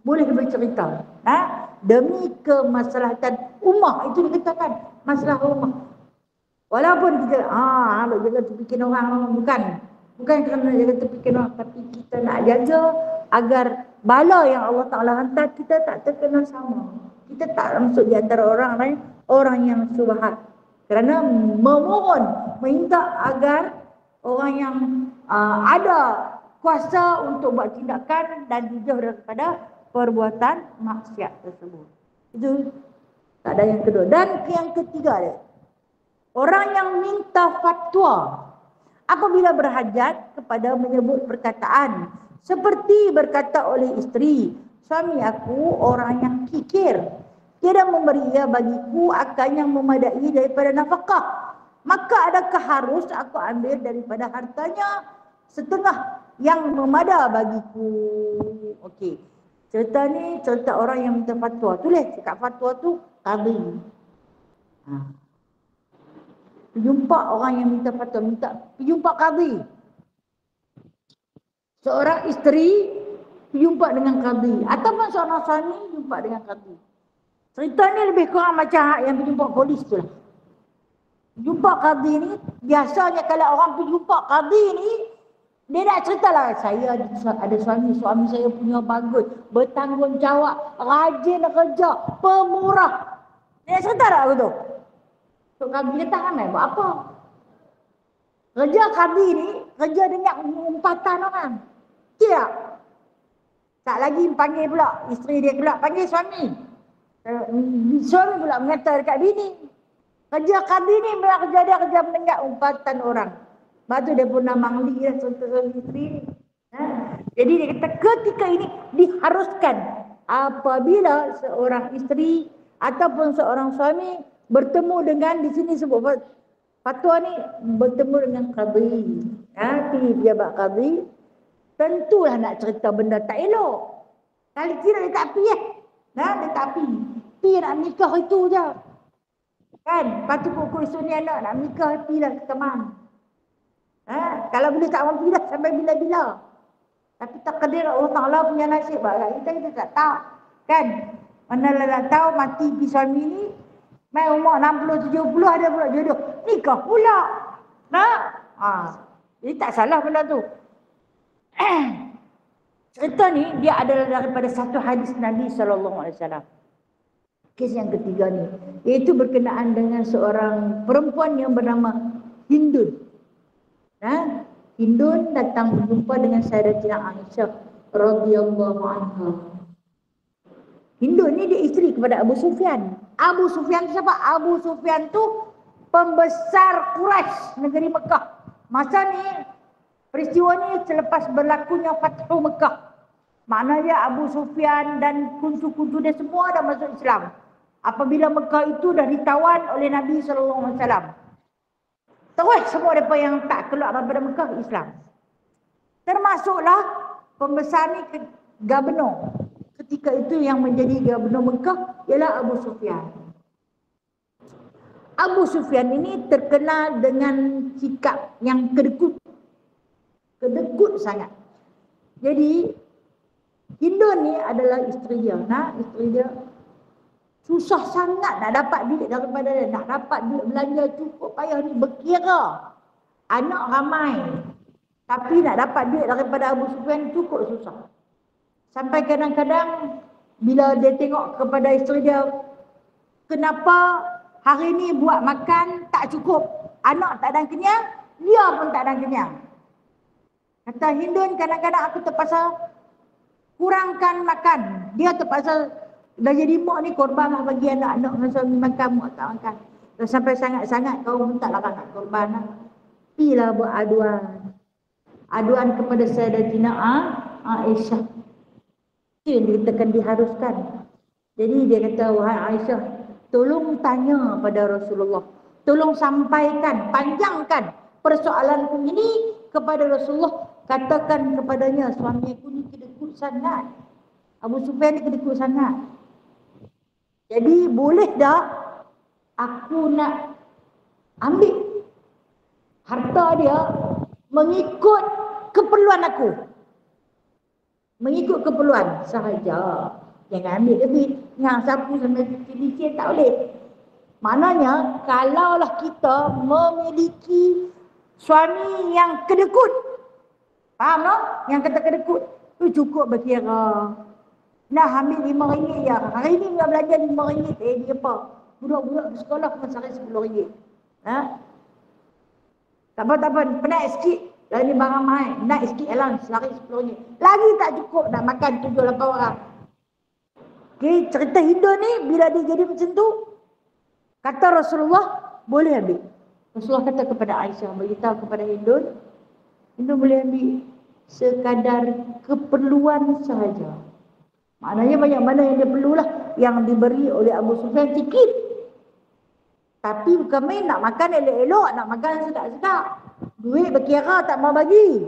Boleh bercerita. Demi kemaslahatan ummah, itu dikatakan masalah ummah. Walaupun kita nak jaga tepikan orang, bukan kerana jaga tepikan orang, tapi kita nak jaga agar bala yang Allah Ta'ala hantar kita tak terkena sama. Kita tak masuk di antara orang lain, orang yang subhat. Kerana memohon, minta agar orang yang ada kuasa untuk buat tindakan dan jauh daripada perbuatan maksiat tersebut. Itu tak ada yang kedua. Dan yang ketiga dia, orang yang minta fatwa apabila berhajat kepada menyebut perkataan seperti berkata oleh isteri, suami aku orang yang kikir, tiada memberi ia bagiku akan yang memadai daripada nafkah, maka adakah harus aku ambil daripada hartanya setengah yang memada bagiku? Okey, cerita ni cerita orang yang minta fatwa. Tulis dekat fatwa tu qadhi. Jumpa orang yang minta fatwa, jumpa qadhi. Seorang isteri jumpa dengan qadhi ataupun seorang suami jumpa dengan qadhi. Cerita ni lebih kurang macam yang berjumpa polis tu lah. Jumpa qadhi ni, biasanya kalau orang pergi jumpa qadhi ni, dia nak cerita lah, saya ada suami saya punya bagus, bertanggungjawab, rajin kerja, pemurah. Dia nak cerita tak begitu? So qadhi kata ramai buat apa? Kerja qadhi ni, kerja dengan umpatan orang. Tidak. Tak lagi panggil pula isteri dia pula, panggil suami. Suami pula mengata dekat bini. Kerja qadhi ni memang kerja dia kerja mendengar umpatan orang. Lepas tu dia pun nak mangli lah contoh isteri ni. Jadi dia kata ketika ini diharuskan apabila seorang isteri ataupun seorang suami bertemu dengan, di sini sebut fatwa ni, bertemu dengan qadhi. Pergi pejabat qadhi, tentulah nak cerita benda tak elok. Kalau tidak dia tak pergi dia tak pergi. Pergi nak nikah itu je. Kan? Lepas tu pukul esok ni anak nak nikah, pergilah ke teman. Kalau boleh tak mampu dah sampai bila-bila. Tapi takdir Allah Ta'ala punya nasib. Kita tak tahu. Kan? Manalah nak tahu mati pergi suami ni, main umur 60-70 ada pula jodoh. Nikah pula. Jadi tak salah benda tu. Cerita ni dia adalah daripada satu hadis Nabi SAW. Kes yang ketiga ni, iaitu berkenaan dengan seorang perempuan yang bernama Hindun. Hindun datang berjumpa dengan Sayyidatina Aisyah radhiyallahu anha. Hindun ni dia isteri kepada Abu Sufyan. Abu Sufyan tu siapa? Abu Sufyan tu pembesar Quraisy, negeri Mekah. Masa ni, peristiwa ni selepas berlakunya Fathu Mekah. Maknanya Abu Sufyan dan kuncu-kuncu dia semua dah masuk Islam. Apabila Mekah itu dah ditawan oleh Nabi SAW. Terus semua mereka yang tak keluar daripada Mekah Islam. Termasuklah pembesar ni gubernur. Ketika itu yang menjadi gubernur Mekah ialah Abu Sufyan. Abu Sufyan ini terkenal dengan sikap yang kedekut. Kedekut sangat. Jadi Hindun ni adalah isteri dia. Isteri dia susah sangat nak dapat duit daripada dia. Nak dapat duit belanja cukup payah ni, berkira. Anak ramai. Tapi nak dapat duit daripada Abu Sufyan cukup susah. Sampai kadang-kadang bila dia tengok kepada isteri dia, kenapa hari ni buat makan tak cukup. Anak tak ada kenyang, dia pun tak ada kenyang. Kata Hindun, kadang-kadang aku terpaksa kurangkan makan. Dia terpaksa dah jadi mak ni, korbanlah bagi anak-anak dengan suami makan, mak tak makan. Dah sampai sangat-sangat kau pun tak nak korban lah. Pergilah buat aduan. Aduan kepada Sayyidatina Aisyah. Itu yang dikatakan diharuskan. Jadi dia kata, wahai Aisyah, tolong tanya pada Rasulullah. Tolong sampaikan, panjangkan persoalanku ini kepada Rasulullah. Katakan kepadanya, suami aku ni kedekut sangat. Abu Sufyan ni kedekut sangat. Jadi boleh tak Aku nak ambil harta dia mengikut keperluan aku. Mengikut keperluan sahaja. Jangan ambil lebih. Yang sapu sampai licin tak boleh. Maknanya, kalaulah kita memiliki suami yang kedekut. Faham tak? Yang kata kedekut. Tu cukup berkira. Nah, ambil RM5 je. Hari ni nak belajar RM5. Dia apa? Budak-budak di sekolah pun sehari RM10. Ha? Tak apa. Penat sikit. Lalu ni barang mahal. Naik sikit alam. Sehari RM10. Lagi tak cukup nak makan 7-8 orang. Okay, cerita Hindun ni bila dia jadi macam tu, kata Rasulullah boleh ambil. Rasulullah kata kepada Aisyah, beritahu kepada Hindun boleh ambil sekadar keperluan sahaja. Maknanya banyak mana yang dia perlulah, yang diberi oleh Abu Sufyan sikit. Tapi bukan main nak makan elok-elok, nak makan sedap-sedap. Duit berkira tak mau bagi.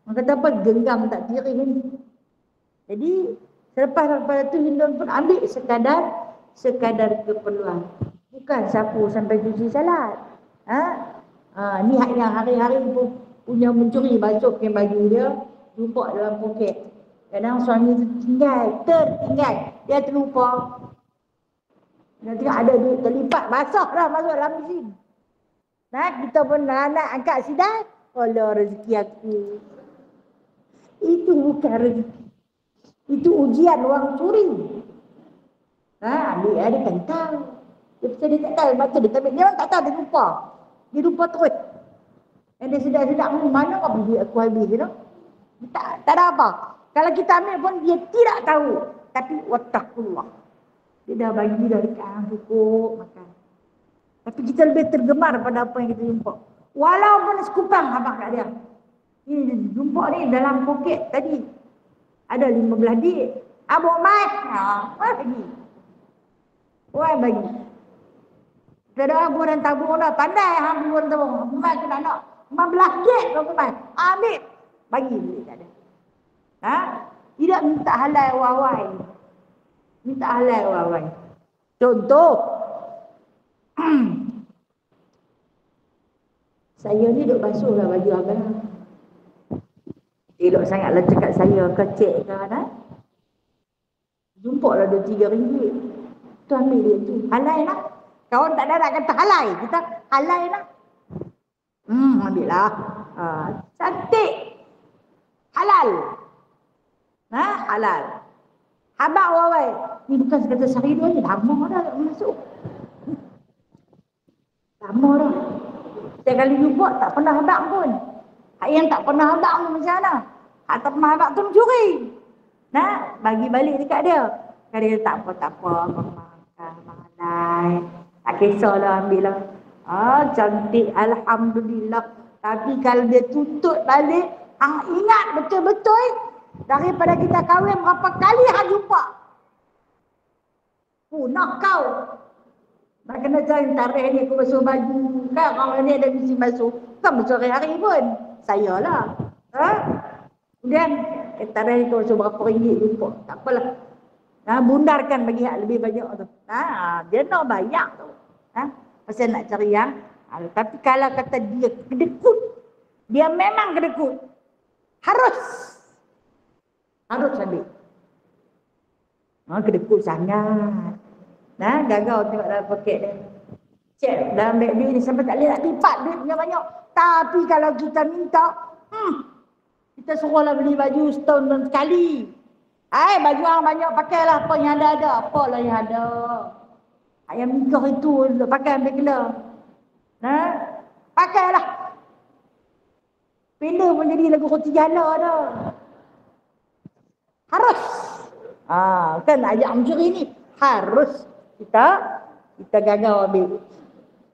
Maka kata apa? Genggam tak kira ni. Jadi selepas daripada tu Hindun pun ambil sekadar keperluan. Bukan sapu sampai cuci salat. Ni yang hari-hari pun punya mencuri basuh pakai baju dia, jumpa dalam poket. Kadang suami tu tertinggal. Dia terlupa. Nanti ada duit terlipat, basah dah masuk dalam mesin. Kita pun nak angkat sidat. Allah, rezeki aku. Itu bukan rezeki. Itu ujian orang curi. Ambil ada kentang. Dia tak tahu, baca dia ambil. Dia orang tak tahu, dia lupa. Dia lupa terus. Dan dia sedap-sedap, mana apa duit aku habis, you know? Tak ada apa. Kalau kita ambil pun dia tidak tahu. Tapi wattaqullah. Dia dah bagi dah dekat cukup makan. Tapi kita lebih tergemar pada apa yang kita jumpa. Walaupun sekupang abang kat dia. Ini jumpa ni dalam poket tadi. Ada 15 dik. Abang mai. Bagi. Wai bagi. Ada abang dan tabung dah. Pandai abang dan tabung. Abang mai kena nak. 15 dik abang mai. Ambil. Bagi duit tak ada. Tidak minta halal wawai. Minta halal wawai. Contoh. Saya ni duk basuh lah baju abang. Elok sangatlah cakap saya kecek kan. Jumpa lah RM2-3. Tu ambil dia tu. Halal lah. Kawan tak ada nak kata halal. Kita halal lah. Ambil lah. Cantik. Halal. Halal. Habak wawai. Ni bukan sekata sehari dua ni. Lama dah masuk. Lama dah. Setiap kali jumpa tak pernah habak pun. Hak yang tak pernah habak pun macam mana? Hak tak pernah habak tu mencuri. Bagi balik dekat dia. Kata dia tak apa. Makan, makan. Tak kisahlah, ambil lah. Cantik. Alhamdulillah. Tapi kalau dia tutup balik, hang ingat betul-betul daripada kita kahwin berapa kali hang jumpa. Punah kau. Nak kena cari tarikh ni aku basuh baju. Kan orang ni ada mesin basuh. Kan basuh hari-hari pun. Saya lah. Kemudian tarikh ni aku basuh berapa ringgit jumpa. Tak apalah. Bundarkan bagi hak lebih banyak tu. Dia nak bayar tu. Pasal nak cari yang. Tapi kalau kata dia kedekut. Dia memang kedekut. Harus ambil. Kedekut sangat. Gagal tengok dalam poket dia. Cek dalam beg duit ni sampai tak boleh nak lipat duit punya banyak. Tapi kalau kita minta, kita suruhlah beli baju setahun dan sekali. Baju yang banyak pakailah apa yang ada. Apalah yang ada. Yang nikah itu pakai ambil kena. Pakailah. Pilih pun jadi lagu roti jala dah. Harus. Kan ajak mencuri ni. Harus. Kita gagal ambil.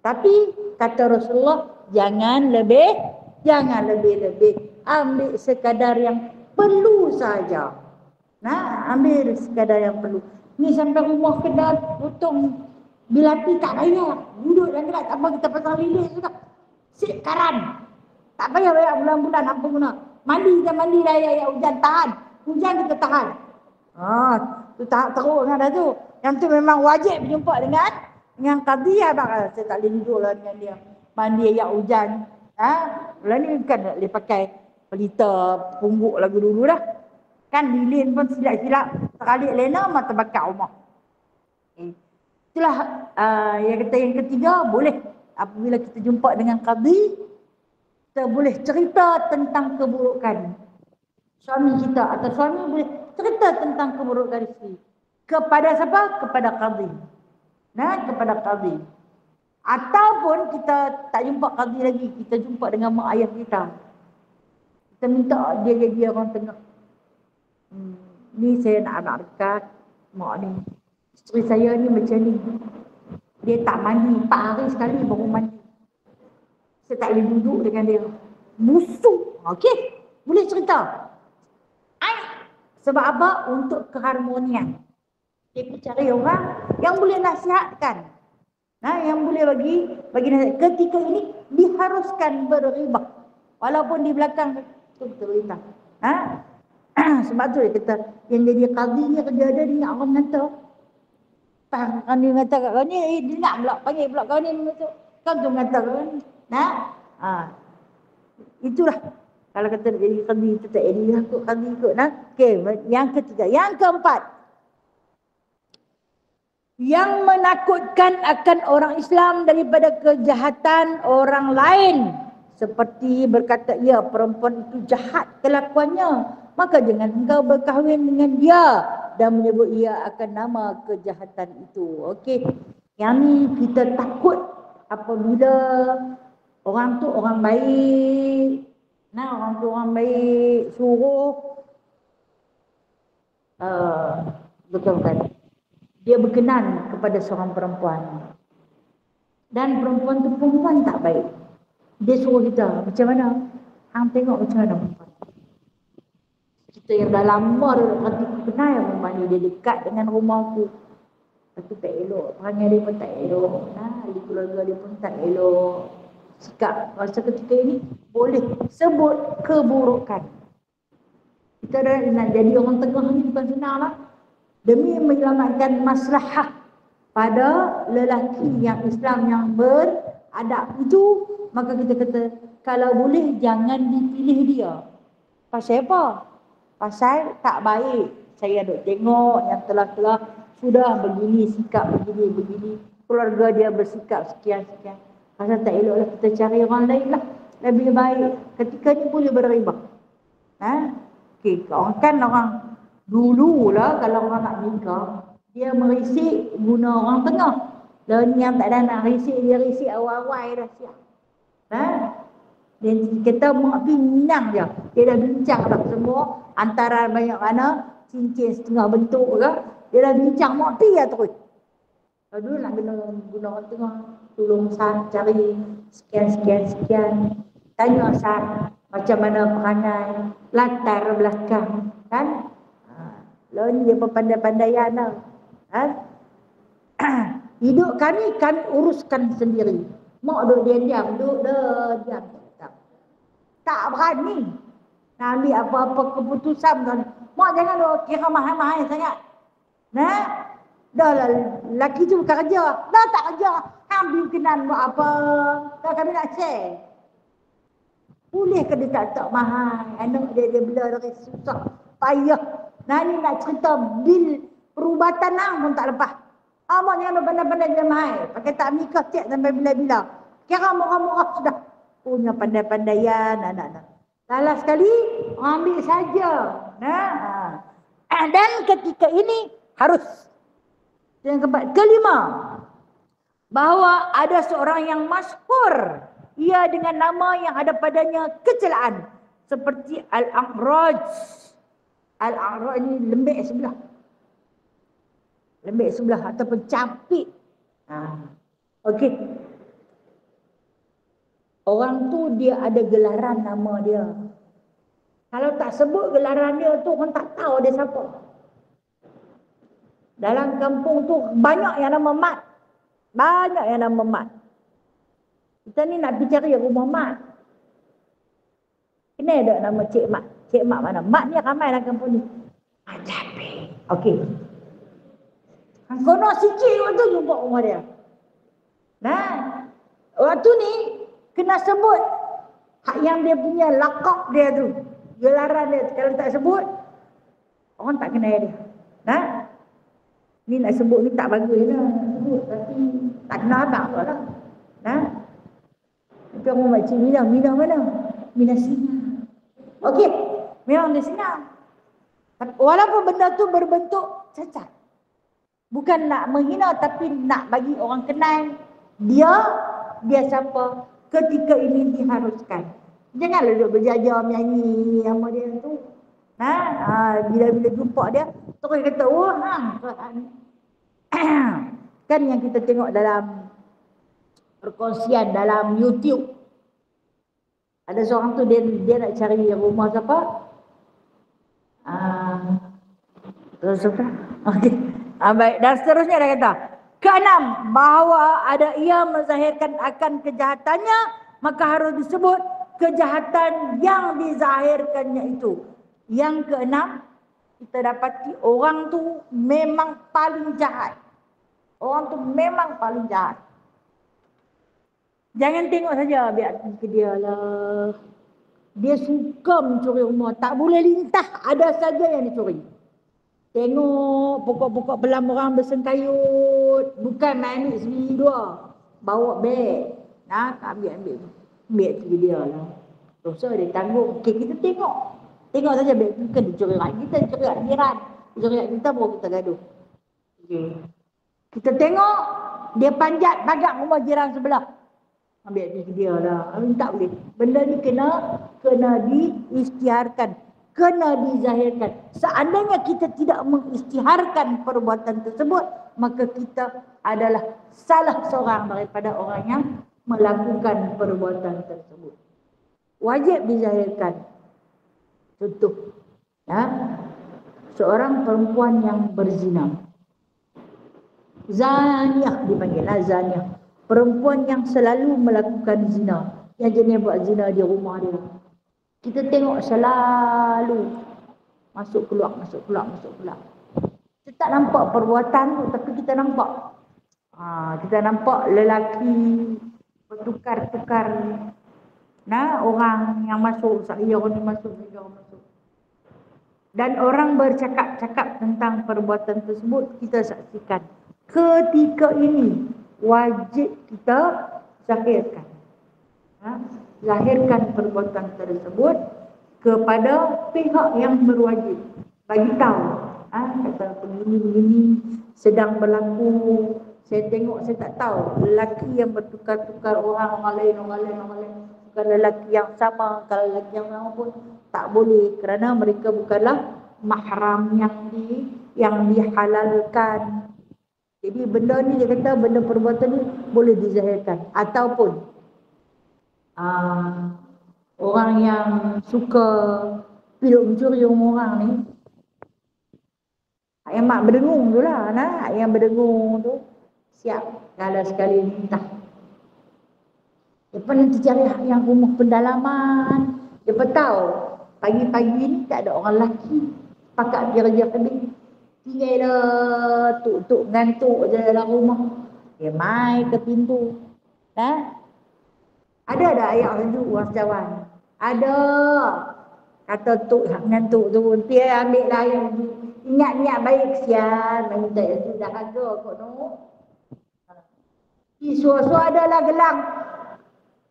Tapi kata Rasulullah, jangan lebih. Ambil sekadar yang perlu saja. Ambil sekadar yang perlu. Ni sampai rumah kena potong bilati tak bayar. Duduk dan gerak tak apa, kita pasang lilit sudah. Sip karan. Tak payah bayar bulan-bulan apa guna. Mandi lah ya hujan tahan. Hujan kita tahan. Tu tahap teruk kan dah tu. Yang tu memang wajib berjumpa dengan Yang qadi abang saya tak boleh duduk lah dengan dia. Mandi air hujan. Bulan ni kan nak boleh pakai pelita pungguk lagu dulu dah. Kan lilin pun silap-silap. Sekali lena mata bakar rumah. Itulah yang kata yang ketiga, boleh apabila kita jumpa dengan qadi, kita boleh cerita tentang keburukan suami kita atau suami boleh cerita tentang keburukan isteri. Kepada siapa? Kepada qadi. Kepada qadi. Ataupun kita tak jumpa qadi lagi, kita jumpa dengan mak ayah kita. Kita minta dia jadi orang tengah. Ni saya nak anak dekat mak ni. Isteri saya ni macam ni. Dia tak mandi, 4 hari sekali baru mandi. Saya tak boleh duduk dengan dia. Musuh. Okey, boleh cerita. Sebab apa? Untuk keharmonian. Dia cari orang yang boleh nasihatkan. Yang boleh bagi nasihat. Ketika ini diharuskan berribah. Walaupun di belakang tu kita beritahu. Sebab tu dia kata yang jadi qadi ni kerja dia ingat orang kata. Kan dia kata kat kau ni, dia ingat pula panggil pula kau ni masuk. Kau tu kata kau ni. Itulah. Kalau kata nak jadi qadi tu tak jadi lah kot qadi kot. Okey, yang ketiga. Yang keempat. Yang menakutkan akan orang Islam daripada kejahatan orang lain. Seperti berkata, ya perempuan itu jahat kelakuannya, maka jangan engkau berkahwin dengan dia, dan menyebut ia akan nama kejahatan itu. Okey. Yang ni kita takut apabila orang tu orang baik. Orang tu orang baik suruh betul kan? Dia berkenan kepada seorang perempuan. Dan perempuan tu perempuan tak baik. Dia suruh kita, macam mana? Hang tengok macam mana perempuan. Kita yang dah lama dah hati aku kenal yang perempuan ni. Dia dekat dengan rumah aku. Lepas tu tak elok. Perangai dia pun tak elok. Ahli keluarga dia pun tak elok. Sikap masa ketika ini boleh sebut keburukan. Kita dah nak jadi orang tengah ni bukan senang lah. Demi menyelamatkan maslahah pada lelaki yang Islam yang beradab itu, maka kita kata kalau boleh jangan dipilih dia. Pasal apa? Pasal tak baik. Saya duk tengok yang telah-telah sudah begini sikap begini. Keluarga dia bersikap sekian-sekian. Pasal tak eloklah kita cari orang lain lah. Lebih baik. Ketika ni boleh berribah. Okey, orang dululah kalau orang nak nikah, dia merisik guna orang tengah. Dan yang tak ada nak risik, dia risik awal-awal dah siap. Dia kata mak pi minang je. Dia dah bincang dah semua antara banyak mana cincin setengah bentuk ke. Dia dah bincang mak pi lah terus. Dulu nak guna orang tengah, tolong Sat cari sekian. Tanya Sat macam mana perangai, latar belakang, kan? Lalu dia berpandai-pandaian lah. Hidup kami uruskan sendiri. Mak duduk diam-diam, diam. Tak berani nak ambil apa-apa keputusan kan. Mak jangan duk kira mahal-mahal sangat. Dah lah, lelaki tu bukan kerja. Dah tak kerja. Ambil kenan buat apa. Dah kami nak share. Boleh ke dia tak mahal. Anak dia bela dari susah. Payah. Ni nak cerita bil perubatan pun tak lepas. Mak jangan pandai-pandai dia mahal. Pakai tak nikah tiap sampai bila-bila. Kira murah-murah sudah. Punya pandai-pandaian anak-anak. Salah sekali, ambil saja. Dan ketika ini harus. Yang keempat, kelima, bahawa ada seorang yang masyhur, ia dengan nama yang ada padanya kecelaan, seperti Al-A'raj. Al-A'raj ni lembik sebelah ataupun capit. Okey. Orang tu dia ada gelaran nama dia. Kalau tak sebut gelaran dia tu, orang tak tahu dia siapa. Dalam kampung tu banyak yang nama Mat. Kita ni nak pergi cari rumah Mat. Kena ada nama Cik Mat. Cik Mat mana? Mat ni ramai dalam kampung ni. Okey. Kono sikit waktu jumpa rumah dia. Nah, waktu ni kena sebut hak yang dia punya lakab dia tu, gelaran dia. Kalau tak sebut, orang tak kenal dia. Nah, ni nak sebut ni tak bagus lah nak sebut, tapi tak kenal tak apa lah. Nah, itu orang makcik Mina mana? Mina Sina. Okey, memang dia Sina. Walaupun benda tu berbentuk cacat, bukan nak menghina, tapi nak bagi orang kenal dia siapa. Ketika ini diharuskan. Janganlah duduk berjajar menyanyi sama dia tu. Bila-bila jumpa dia terus kata, wah kan yang kita tengok dalam perkongsian dalam YouTube. Ada seorang tu dia nak cari rumah siapa? Terus apa? Okey. Baik, dan seterusnya dia kata, keenam, bahawa ada ia menzahirkan akan kejahatannya, maka harus disebut kejahatan yang dizahirkannya itu. Yang keenam, kita dapati orang tu memang paling jahat. Orang tu memang paling jahat. Jangan tengok saja biar ke dia lah. Dia suka mencuri rumah, tak boleh lintah, ada saja yang dicuri. Tengok pokok-pokok pelam orang bersengkayut, bukan main ambil sendiri dua, bawa beg, ambil tu dia lah. Dosa dia tanggung. Okey, kita tengok saja beg tu, bukan dicuri orang kita, dicuri orang jiran, dicuri orang kita, baru kita gaduh. Okey, kita tengok dia panjat pagar rumah jiran sebelah, ambil tu dia lah. Tak boleh. Benda ni kena diisytiharkan, kena dizahirkan. Seandainya kita tidak mengisytiharkan perbuatan tersebut, maka kita adalah salah seorang daripada orang yang melakukan perbuatan tersebut. Wajib dizahirkan. Contoh, seorang perempuan yang berzina, zaniah dipanggil, zaniah. Perempuan yang selalu melakukan zina, yang jenis buat zina di rumah dia. Kita tengok selalu masuk keluar. Kita tak nampak perbuatan tu, tapi kita nampak. Kita nampak lelaki bertukar-tukar. Orang yang masuk, orang ni masuk. Dan orang bercakap-cakap tentang perbuatan tersebut, kita saksikan. Ketika ini wajib kita zahirkan. Zahirkan perbuatan tersebut kepada pihak yang berwajib. Bagi tahu, kata begini sedang berlaku. Saya tengok, saya tak tahu. Lelaki yang bertukar-tukar orang lain. Bukan lelaki yang sama. Kalau lelaki yang sama pun tak boleh, kerana mereka bukanlah mahram yang dihalalkan. Jadi benda ni dia kata, benda perbuatan ni boleh dizahirkan. Ataupun orang yang suka pilih mencuri rumah orang ni, yang mak berdengung tu lah, yang berdengung tu siap kalau sekali lintah. Lepas nanti cari yang rumah pendalaman. Lepas tahu pagi-pagi ni tak ada orang lelaki pakat kerja habis. Tinggal dah tuk-tuk ngantuk je dalam rumah. Dia mai ke pintu. Ada ayat sejuk orang sejawat. Ada. Kata tuk ngantuk tu, dia ambil lah yang ingat-ingat baik kesian. Minta yang sudah ada kot no. Suara-suara adalah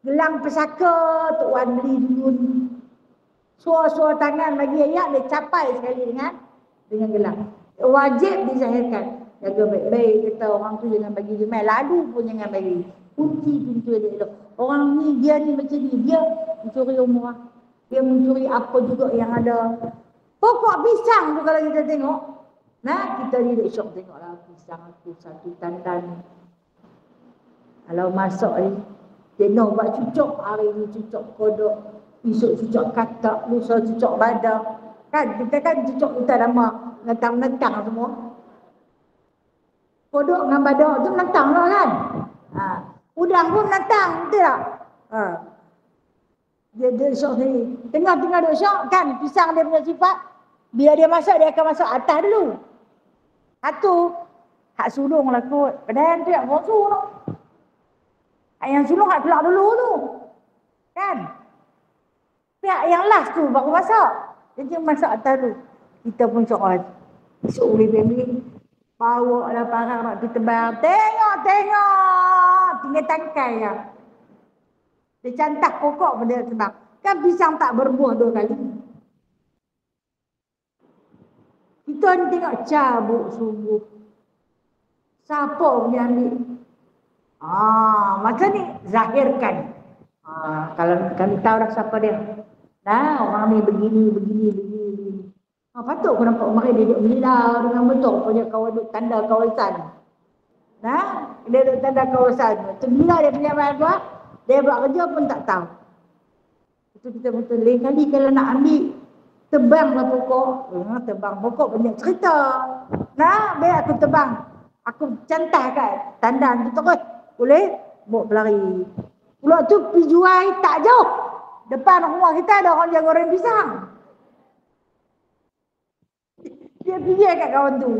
gelang pesaka Tok Wan beli dulu ni. Suara-suara tangan bagi ayat dia capai sekali dengan gelang. Wajib dizahirkan. Jaga baik-baik, kata orang tu jangan bagi dia main. Lalu pun jangan bagi. Kunci pintu dia elok. Orang ni, dia ni macam ni. Dia mencuri umrah. Dia mencuri apa juga yang ada. Pokok pisang tu kalau kita tengok. Kita ni duk syok tengoklah pisang tu satu tandan. Kalau masak ni, dia nak buat cucuk. Hari ni cucuk kodok. Esok cucuk katak. Lusa cucuk badak. Kan, kita kan cucuk kita nama. Menentang semua. Kodok dengan badak tu menentang lah kan. Udang pun menentang, betul tak? Dia syok sendiri. Tengah-tengah duk syok kan, pisang dia punya sifat. Bila dia masak, dia akan masak atas dulu. Satu, hak sulung lah kot. Padahal tu yang bongsu tu. Yang sulung hak keluar dulu tu. Kan? Pihak yang last tu baru masak. Jadi masak atas tu. Kita pun cakap, esok boleh beli. Bawa lah parang nak pergi tebang. Tengok. Tinggal tangkai lah. Dia cantak pokok pun dia tebang. Kan pisang tak berbuah 2 kali. Kita ni tengok cabut sungguh. Siapa punya ambil? Macam ni zahirkan. Kalau kami tahu dah siapa dia. Nah, orang ni begini. Patut aku nampak orang dia duduk melilau dengan betul punya kawan duduk tanda kawasan. Nah, dia duduk tanda kawasan. Bila dia punya buat, dia buat kerja pun tak tahu. Itu kita betul lain kali kalau nak ambil tebanglah pokok. Tebang pokok banyak cerita. Nah, biar aku tebang. Aku cantah kat tandang tu terus. Boleh? Bawa pelari. Pulau tu pergi jual tak jauh. Depan rumah kita ada orang jaga goreng pisang. Dia pergi kat kawan tu.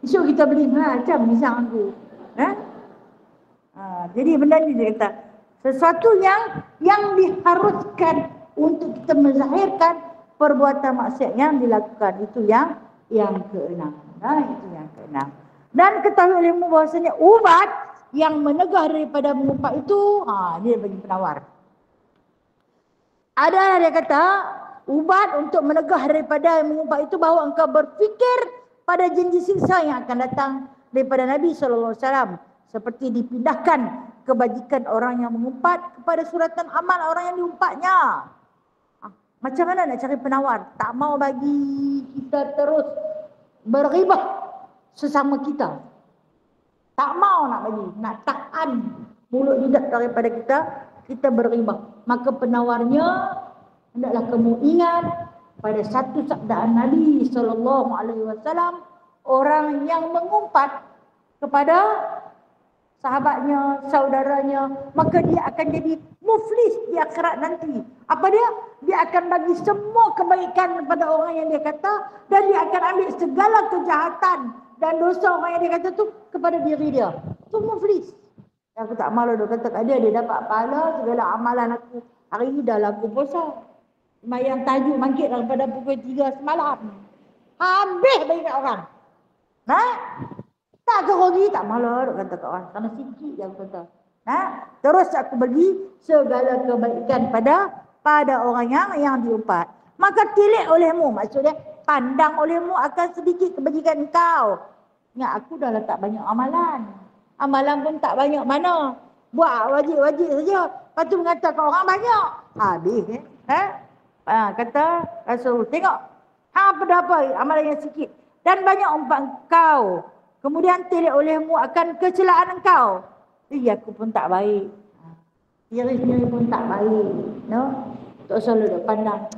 Esok kita beli macam pisang aku. Jadi benda ni dia kata. Sesuatu yang diharuskan untuk kita menzahirkan perbuatan maksiat yang dilakukan. Itu yang keenam. Itu yang keenam. Dan ketahui olehmu bahawasanya ubat yang menegah daripada mengumpat itu, dia bagi penawar. Ada dia kata, ubat untuk menegah daripada mengumpat itu bahawa engkau berfikir pada janji siksa yang akan datang daripada Nabi SAW. Seperti dipindahkan kebajikan orang yang mengumpat kepada suratan amal orang yang diumpatnya. Macam mana nak cari penawar? Tak mau bagi kita terus berghibah sesama kita. Tak mau nak bagi, nak tahan mulut lidah daripada kita berghibah. Maka penawarnya, hendaklah kamu ingat pada satu sabdaan Nabi SAW, orang yang mengumpat kepada sahabatnya, saudaranya, maka dia akan jadi muflis di akhirat nanti. Apa dia? Dia akan bagi semua kebaikan kepada orang yang dia kata, dan dia akan ambil segala kejahatan dan dosa orang yang dia kata tu kepada diri dia. Tu muflis. Aku tak malu dia kata kat dia dapat pahala segala amalan aku. Hari ni dah laku puasa. Semayang tajuk bangkit daripada pukul 3 semalam. Habis bagi kat orang. Tak kerugi, tak malu dia kata kat orang. Karena sikit je aku kata. Terus aku bagi segala kebaikan pada orang yang diumpat. Maka tilik olehmu, maksudnya pandang olehmu akan sedikit kebajikan engkau. Ingat aku dah letak banyak amalan. Amalan pun tak banyak mana. Buat wajib-wajib saja. Lepas tu mengatakan orang banyak. Habis kata Rasul, tengok. Apa amalan yang sikit. Dan banyak umpat engkau. Kemudian tilik olehmu akan kecelaan engkau. Aku pun tak baik. Diri sendiri pun tak baik. Tak selalu pandang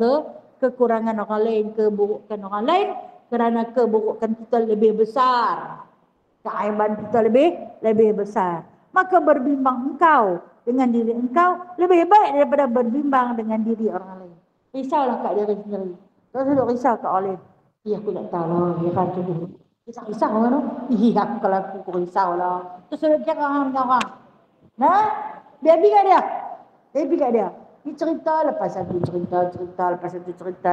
kekurangan orang lain, keburukan orang lain. Kerana keburukan kita lebih besar. Keaiban kita lebih besar. Maka berbimbang engkau dengan diri engkau lebih baik daripada berbimbang dengan diri orang lain. Risaulah kat diri sendiri. Tak selalu risau kat orang lain. Aku tak tahu lah. Dia kan tu. Risau kan tu. Aku kalau aku risau lah. Terus selalu cakap dengan orang. Dia pergi kat dia. Ni cerita lepas satu cerita lepas satu cerita.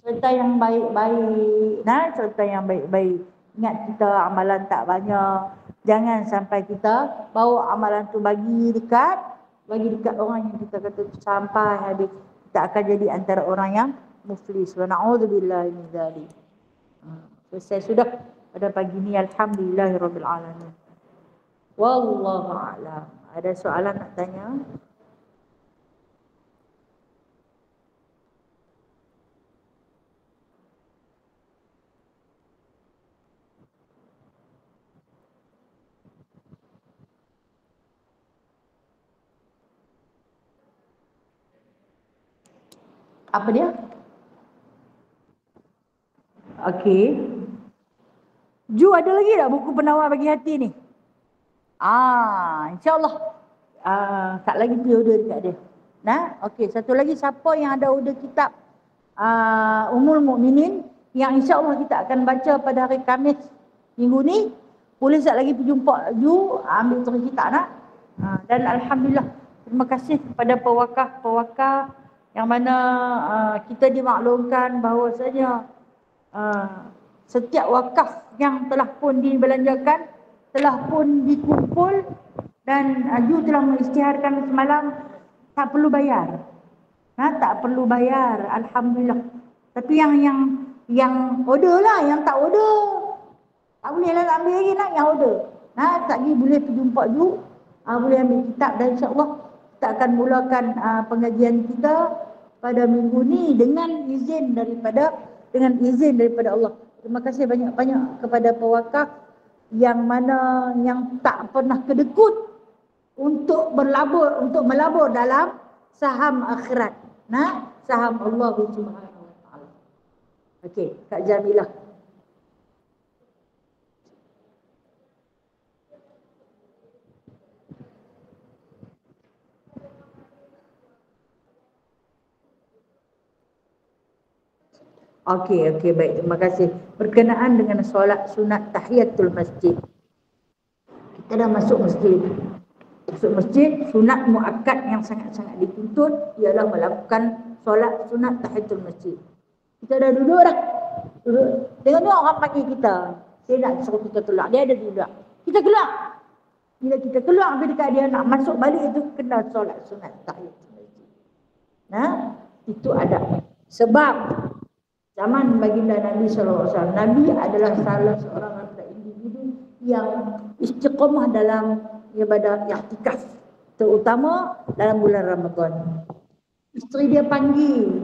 Cerita yang baik-baik. Cerita yang baik-baik. Ingat kita amalan tak banyak. Jangan sampai kita bawa amalan tu bagi dekat orang yang kita kata tu sampai habis. Kita akan jadi antara orang yang muflis. Wa na'udzubillahi min dzalik. Selesai sudah pada pagi ni, alhamdulillahirabbil alamin. Wallahu a'lam. Ada soalan nak tanya? Apa dia? Okey. Ju ada lagi tak buku penawar bagi hati ni? InsyaAllah. Tak lagi pre-order dekat dia. Okey. Satu lagi, siapa yang ada order kitab Ummul Mukminin yang insyaAllah kita akan baca pada hari Khamis minggu ni, Boleh sekejap lagi berjumpa you, ambil terus kita nak. Dan Alhamdulillah, terima kasih kepada pewakaf-pewakaf yang mana kita dimaklumkan bahawasanya setiap wakaf yang telah pun dibelanjakan, telah pun dikumpul dan you telah mengisytiharkan semalam, tak perlu bayar. Tak perlu bayar, Alhamdulillah. Tapi yang order lah, yang tak order tak boleh lah nak ambil lagi nak yang order. Tak lagi boleh perjumpa you, boleh ambil kitab dan insyaAllah kita akan mulakan pengajian kita pada minggu ni dengan izin daripada Allah. Terima kasih banyak-banyak kepada pewakaf yang mana yang tak pernah kedekut untuk melabur dalam saham akhirat. Saham Allah Subhanahu wa taala. Okey, Kak Jamilah. Okey, baik. Terima kasih. Berkenaan dengan solat sunat tahiyatul masjid. Kita dah masuk masjid. Sunat muakkad yang sangat-sangat dituntut ialah melakukan solat sunat tahiyatul masjid. Kita dah duduk dah. Tengok orang panggil kita. Dia nak suruh kita keluar. Dia ada duduk. Kita keluar. Bila kita keluar, sampai dekat dia nak masuk balik itu, kena solat sunat tahiyatul masjid. Itu ada. Sebab zaman baginda Nabi SAW, Nabi adalah salah seorang daripada individu yang istiqamah dalam ibadah i'tikaf, terutama dalam bulan Ramadan. Isteri dia panggil,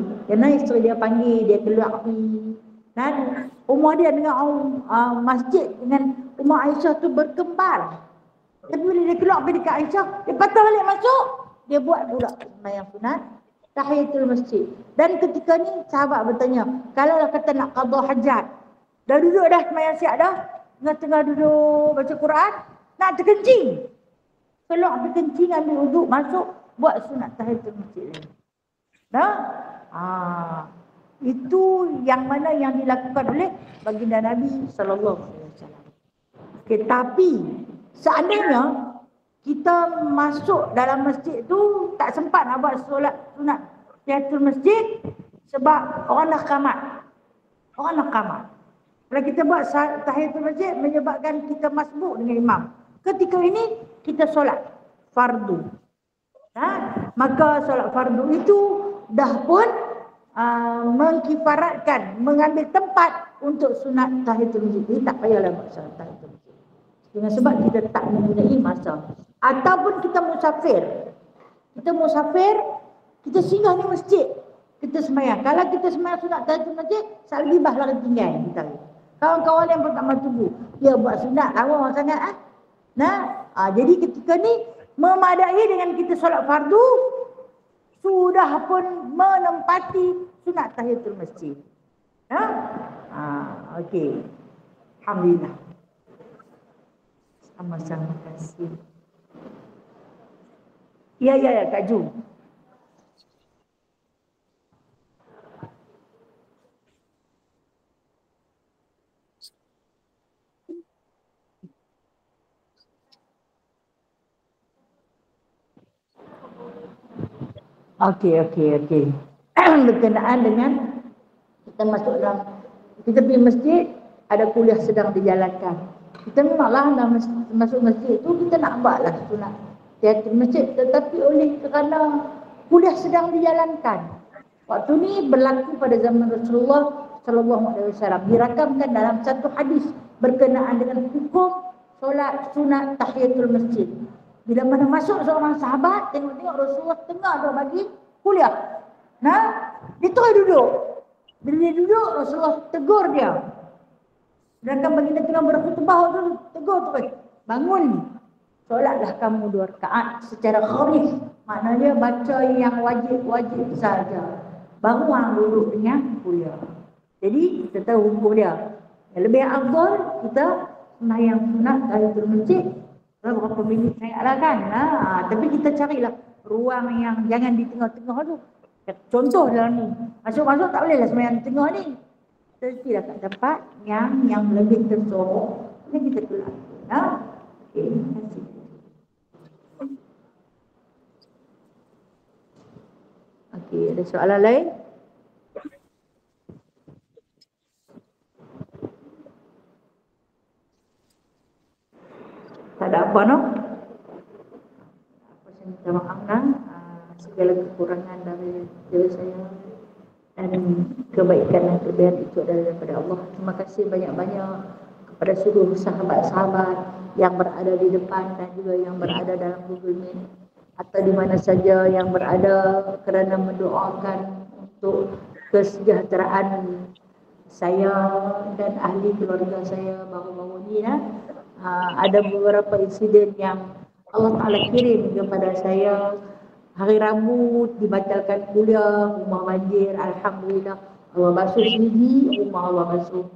dia keluar pergi. Dan rumah dia dengan masjid dengan rumah Aisyah tu berkembar. Tapi bila dia keluar pergi dekat Aisyah, dia patah balik masuk, dia buat pula sembahyang sunat tahiyatul masjid. Dan ketika ni sahabat bertanya, kalaulah kata nak qada hajat, dah duduk dah sembahyang siap dah, tengah duduk baca Quran, nak terkencing, keluar terkencing, ambil wuduk, masuk, buat sunat tahiyatul masjid lagi. Itu yang mana yang dilakukan oleh baginda Nabi sallallahu alaihi wasallam. Tapi seandainya kita masuk dalam masjid tu tak sempat nak buat solat sunat tahiyatul masjid sebab orang dah qamat. Kalau kita buat tahiyatul masjid menyebabkan kita masbuk dengan imam. Ketika ini kita solat fardu. Maka solat fardu itu dah pun mengkifaratkan, mengambil tempat untuk sunat tahiyatul masjid. Jadi tak payahlah buat solat tahiyatul masjid. Dengan sebab kita tak mempunyai masa. Ataupun kita musafir, kita singgah di masjid, kita sembahyang. Kalau kita sembahyang sunat tahiyatul masjid, sekali bahlah tinggal kita. Kawan-kawan yang pertama tubuh, dia buat sunat lama sangat. Jadi ketika ni memadai dengan kita solat fardu, sudah pun menempati sunat tahiyatul masjid. Okey. Alhamdulillah. Sama-sama kasih. Ya, Kak Ju. Okey. Berkenaan dengan kita masuk dalam, kita pergi masjid, ada kuliah sedang dijalankan. Kita memanglah dalam masuk masjid tu kita nak buatlah sunat tahiyatul masjid, tetapi oleh kerana kuliah sedang dijalankan. Waktu ni berlaku pada zaman Rasulullah sallallahu alaihi wasallam, dirakamkan dalam satu hadis berkenaan dengan hukum solat sunat tahiyatul masjid. Bila mana masuk seorang sahabat, tengok Rasulullah tengah dah bagi kuliah. Dia terus duduk. Bila dia duduk, Rasulullah tegur dia. Sedangkan baginda tengah berkhutbah tu, tegur terus. Bangun. Solatlah kamu 2 rakaat secara khafif. Maknanya baca yang wajib-wajib saja. Baru orang duduk dengan kuliah. Jadi kita tahu hukum dia. Yang lebih afdal kita sembahyang sunat tahiyatul masjid. Berapa minit sangatlah kan. Tapi kita carilah ruang yang jangan di tengah-tengah tu. Contoh dalam ni, masuk-masuk tak bolehlah sembahyang di tengah ni. Mestilah kat tempat yang lebih tersorok, Ini kita tulang. Ya. Okey, terima kasih. Okey, ada soalan lain? Tak ada apa no? Saya minta maaf kan segala kekurangan dari diri saya dan kebaikan dan kelebihan itu adalah daripada Allah. Terima kasih banyak-banyak kepada seluruh sahabat-sahabat yang berada di depan dan juga yang berada dalam Google Meet atau di mana saja yang berada kerana mendoakan untuk kesejahteraan saya dan ahli keluarga saya baru-baru ni ya. Ada beberapa insiden yang Allah Ta'ala kirim kepada saya. Hari Rabu dibatalkan kuliah, rumah banjir, Alhamdulillah Allah basuh sendiri, rumah Allah basuh.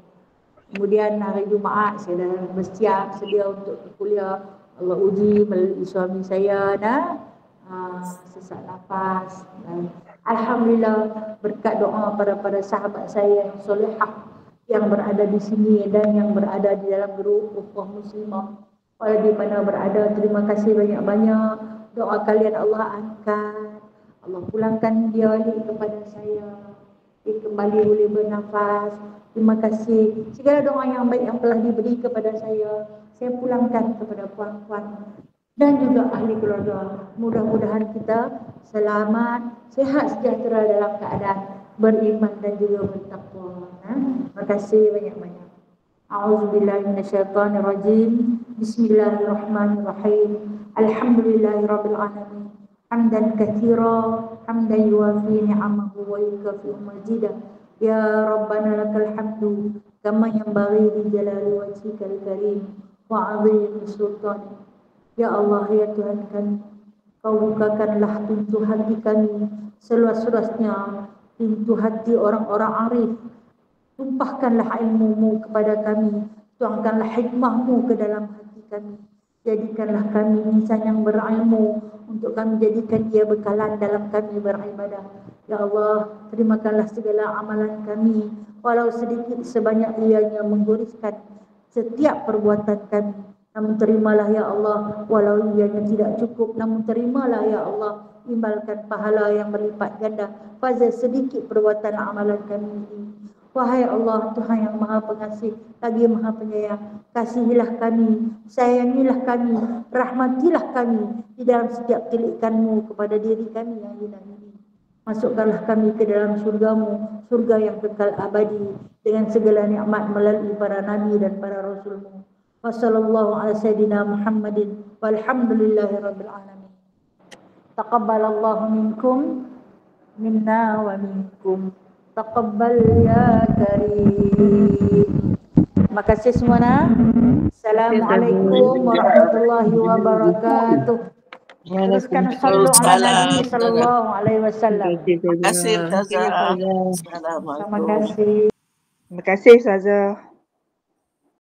Kemudian hari Jumaat saya dah bersiap sedia untuk ke kuliah. Allah uji melalui suami saya sesak nafas dan Alhamdulillah berkat doa para sahabat saya yang solehah yang berada di sini dan yang berada di dalam grup ukhuwah muslimah walau di mana berada, terima kasih banyak-banyak. Doa kalian Allah angkat, Allah pulangkan dia balik kepada saya, dia kembali boleh bernafas. Terima kasih segala doa yang baik yang telah diberi kepada saya pulangkan kepada puan-puan dan juga ahli keluarga. Mudah-mudahan kita selamat, sehat, sejahtera dalam keadaan beriman dan juga bertakwa. Terima kasih banyak-banyak. A'udzubillahi minasyaitonirrajim. Bismillahirrahmanirrahim. Alhamdulillahirabbil alamin. Hamdan katsira, hamdan yuwafi ni'amahu wa yukafi'u majidah. Ya Rabbana lakal hamdu kama yanbaghi li jalali wajhikal karim wa 'azimi sultanik. Ya Allah, ya Tuhan kami, Kau bukakanlah pintu hati kami seluas-luasnya, pintu hati orang-orang arif. Tumpahkanlah ilmu-Mu kepada kami, tuangkanlah hikmah-Mu ke dalam hati kami. Jadikanlah kami insan yang berilmu untuk kami jadikan dia bekalan dalam kami beribadah. Ya Allah, terimakanlah segala amalan kami, walau sedikit sebanyak ianya mengguriskan setiap perbuatan kami. Namun terimalah ya Allah, walau ianya tidak cukup, namun terimalah ya Allah, imbalkan pahala yang berlipat ganda pada sedikit perbuatan amalan kami ini. Wahai Allah, Tuhan yang Maha Pengasih lagi Maha Penyayang, kasihilah kami, sayangilah kami, rahmatilah kami di dalam setiap tilikan-Mu kepada diri kami yang hina ini. Masukkanlah kami ke dalam surga-Mu, surga yang kekal abadi dengan segala nikmat melalui para nabi dan para rasul-Mu. Wassallallahu ala sayyidina Muhammadin walhamdulillahi rabbil alamin. Taqabbalallahu minkum minna wa minkum. Taqabbal ya karim. Terima kasih semua. Assalamualaikum warahmatullahi wabarakatuh. Teruskan sallu ala Nabi sallallahu alaihi wasallam. Terima kasih Ustazah. Terima kasih. Terima kasih Ustazah.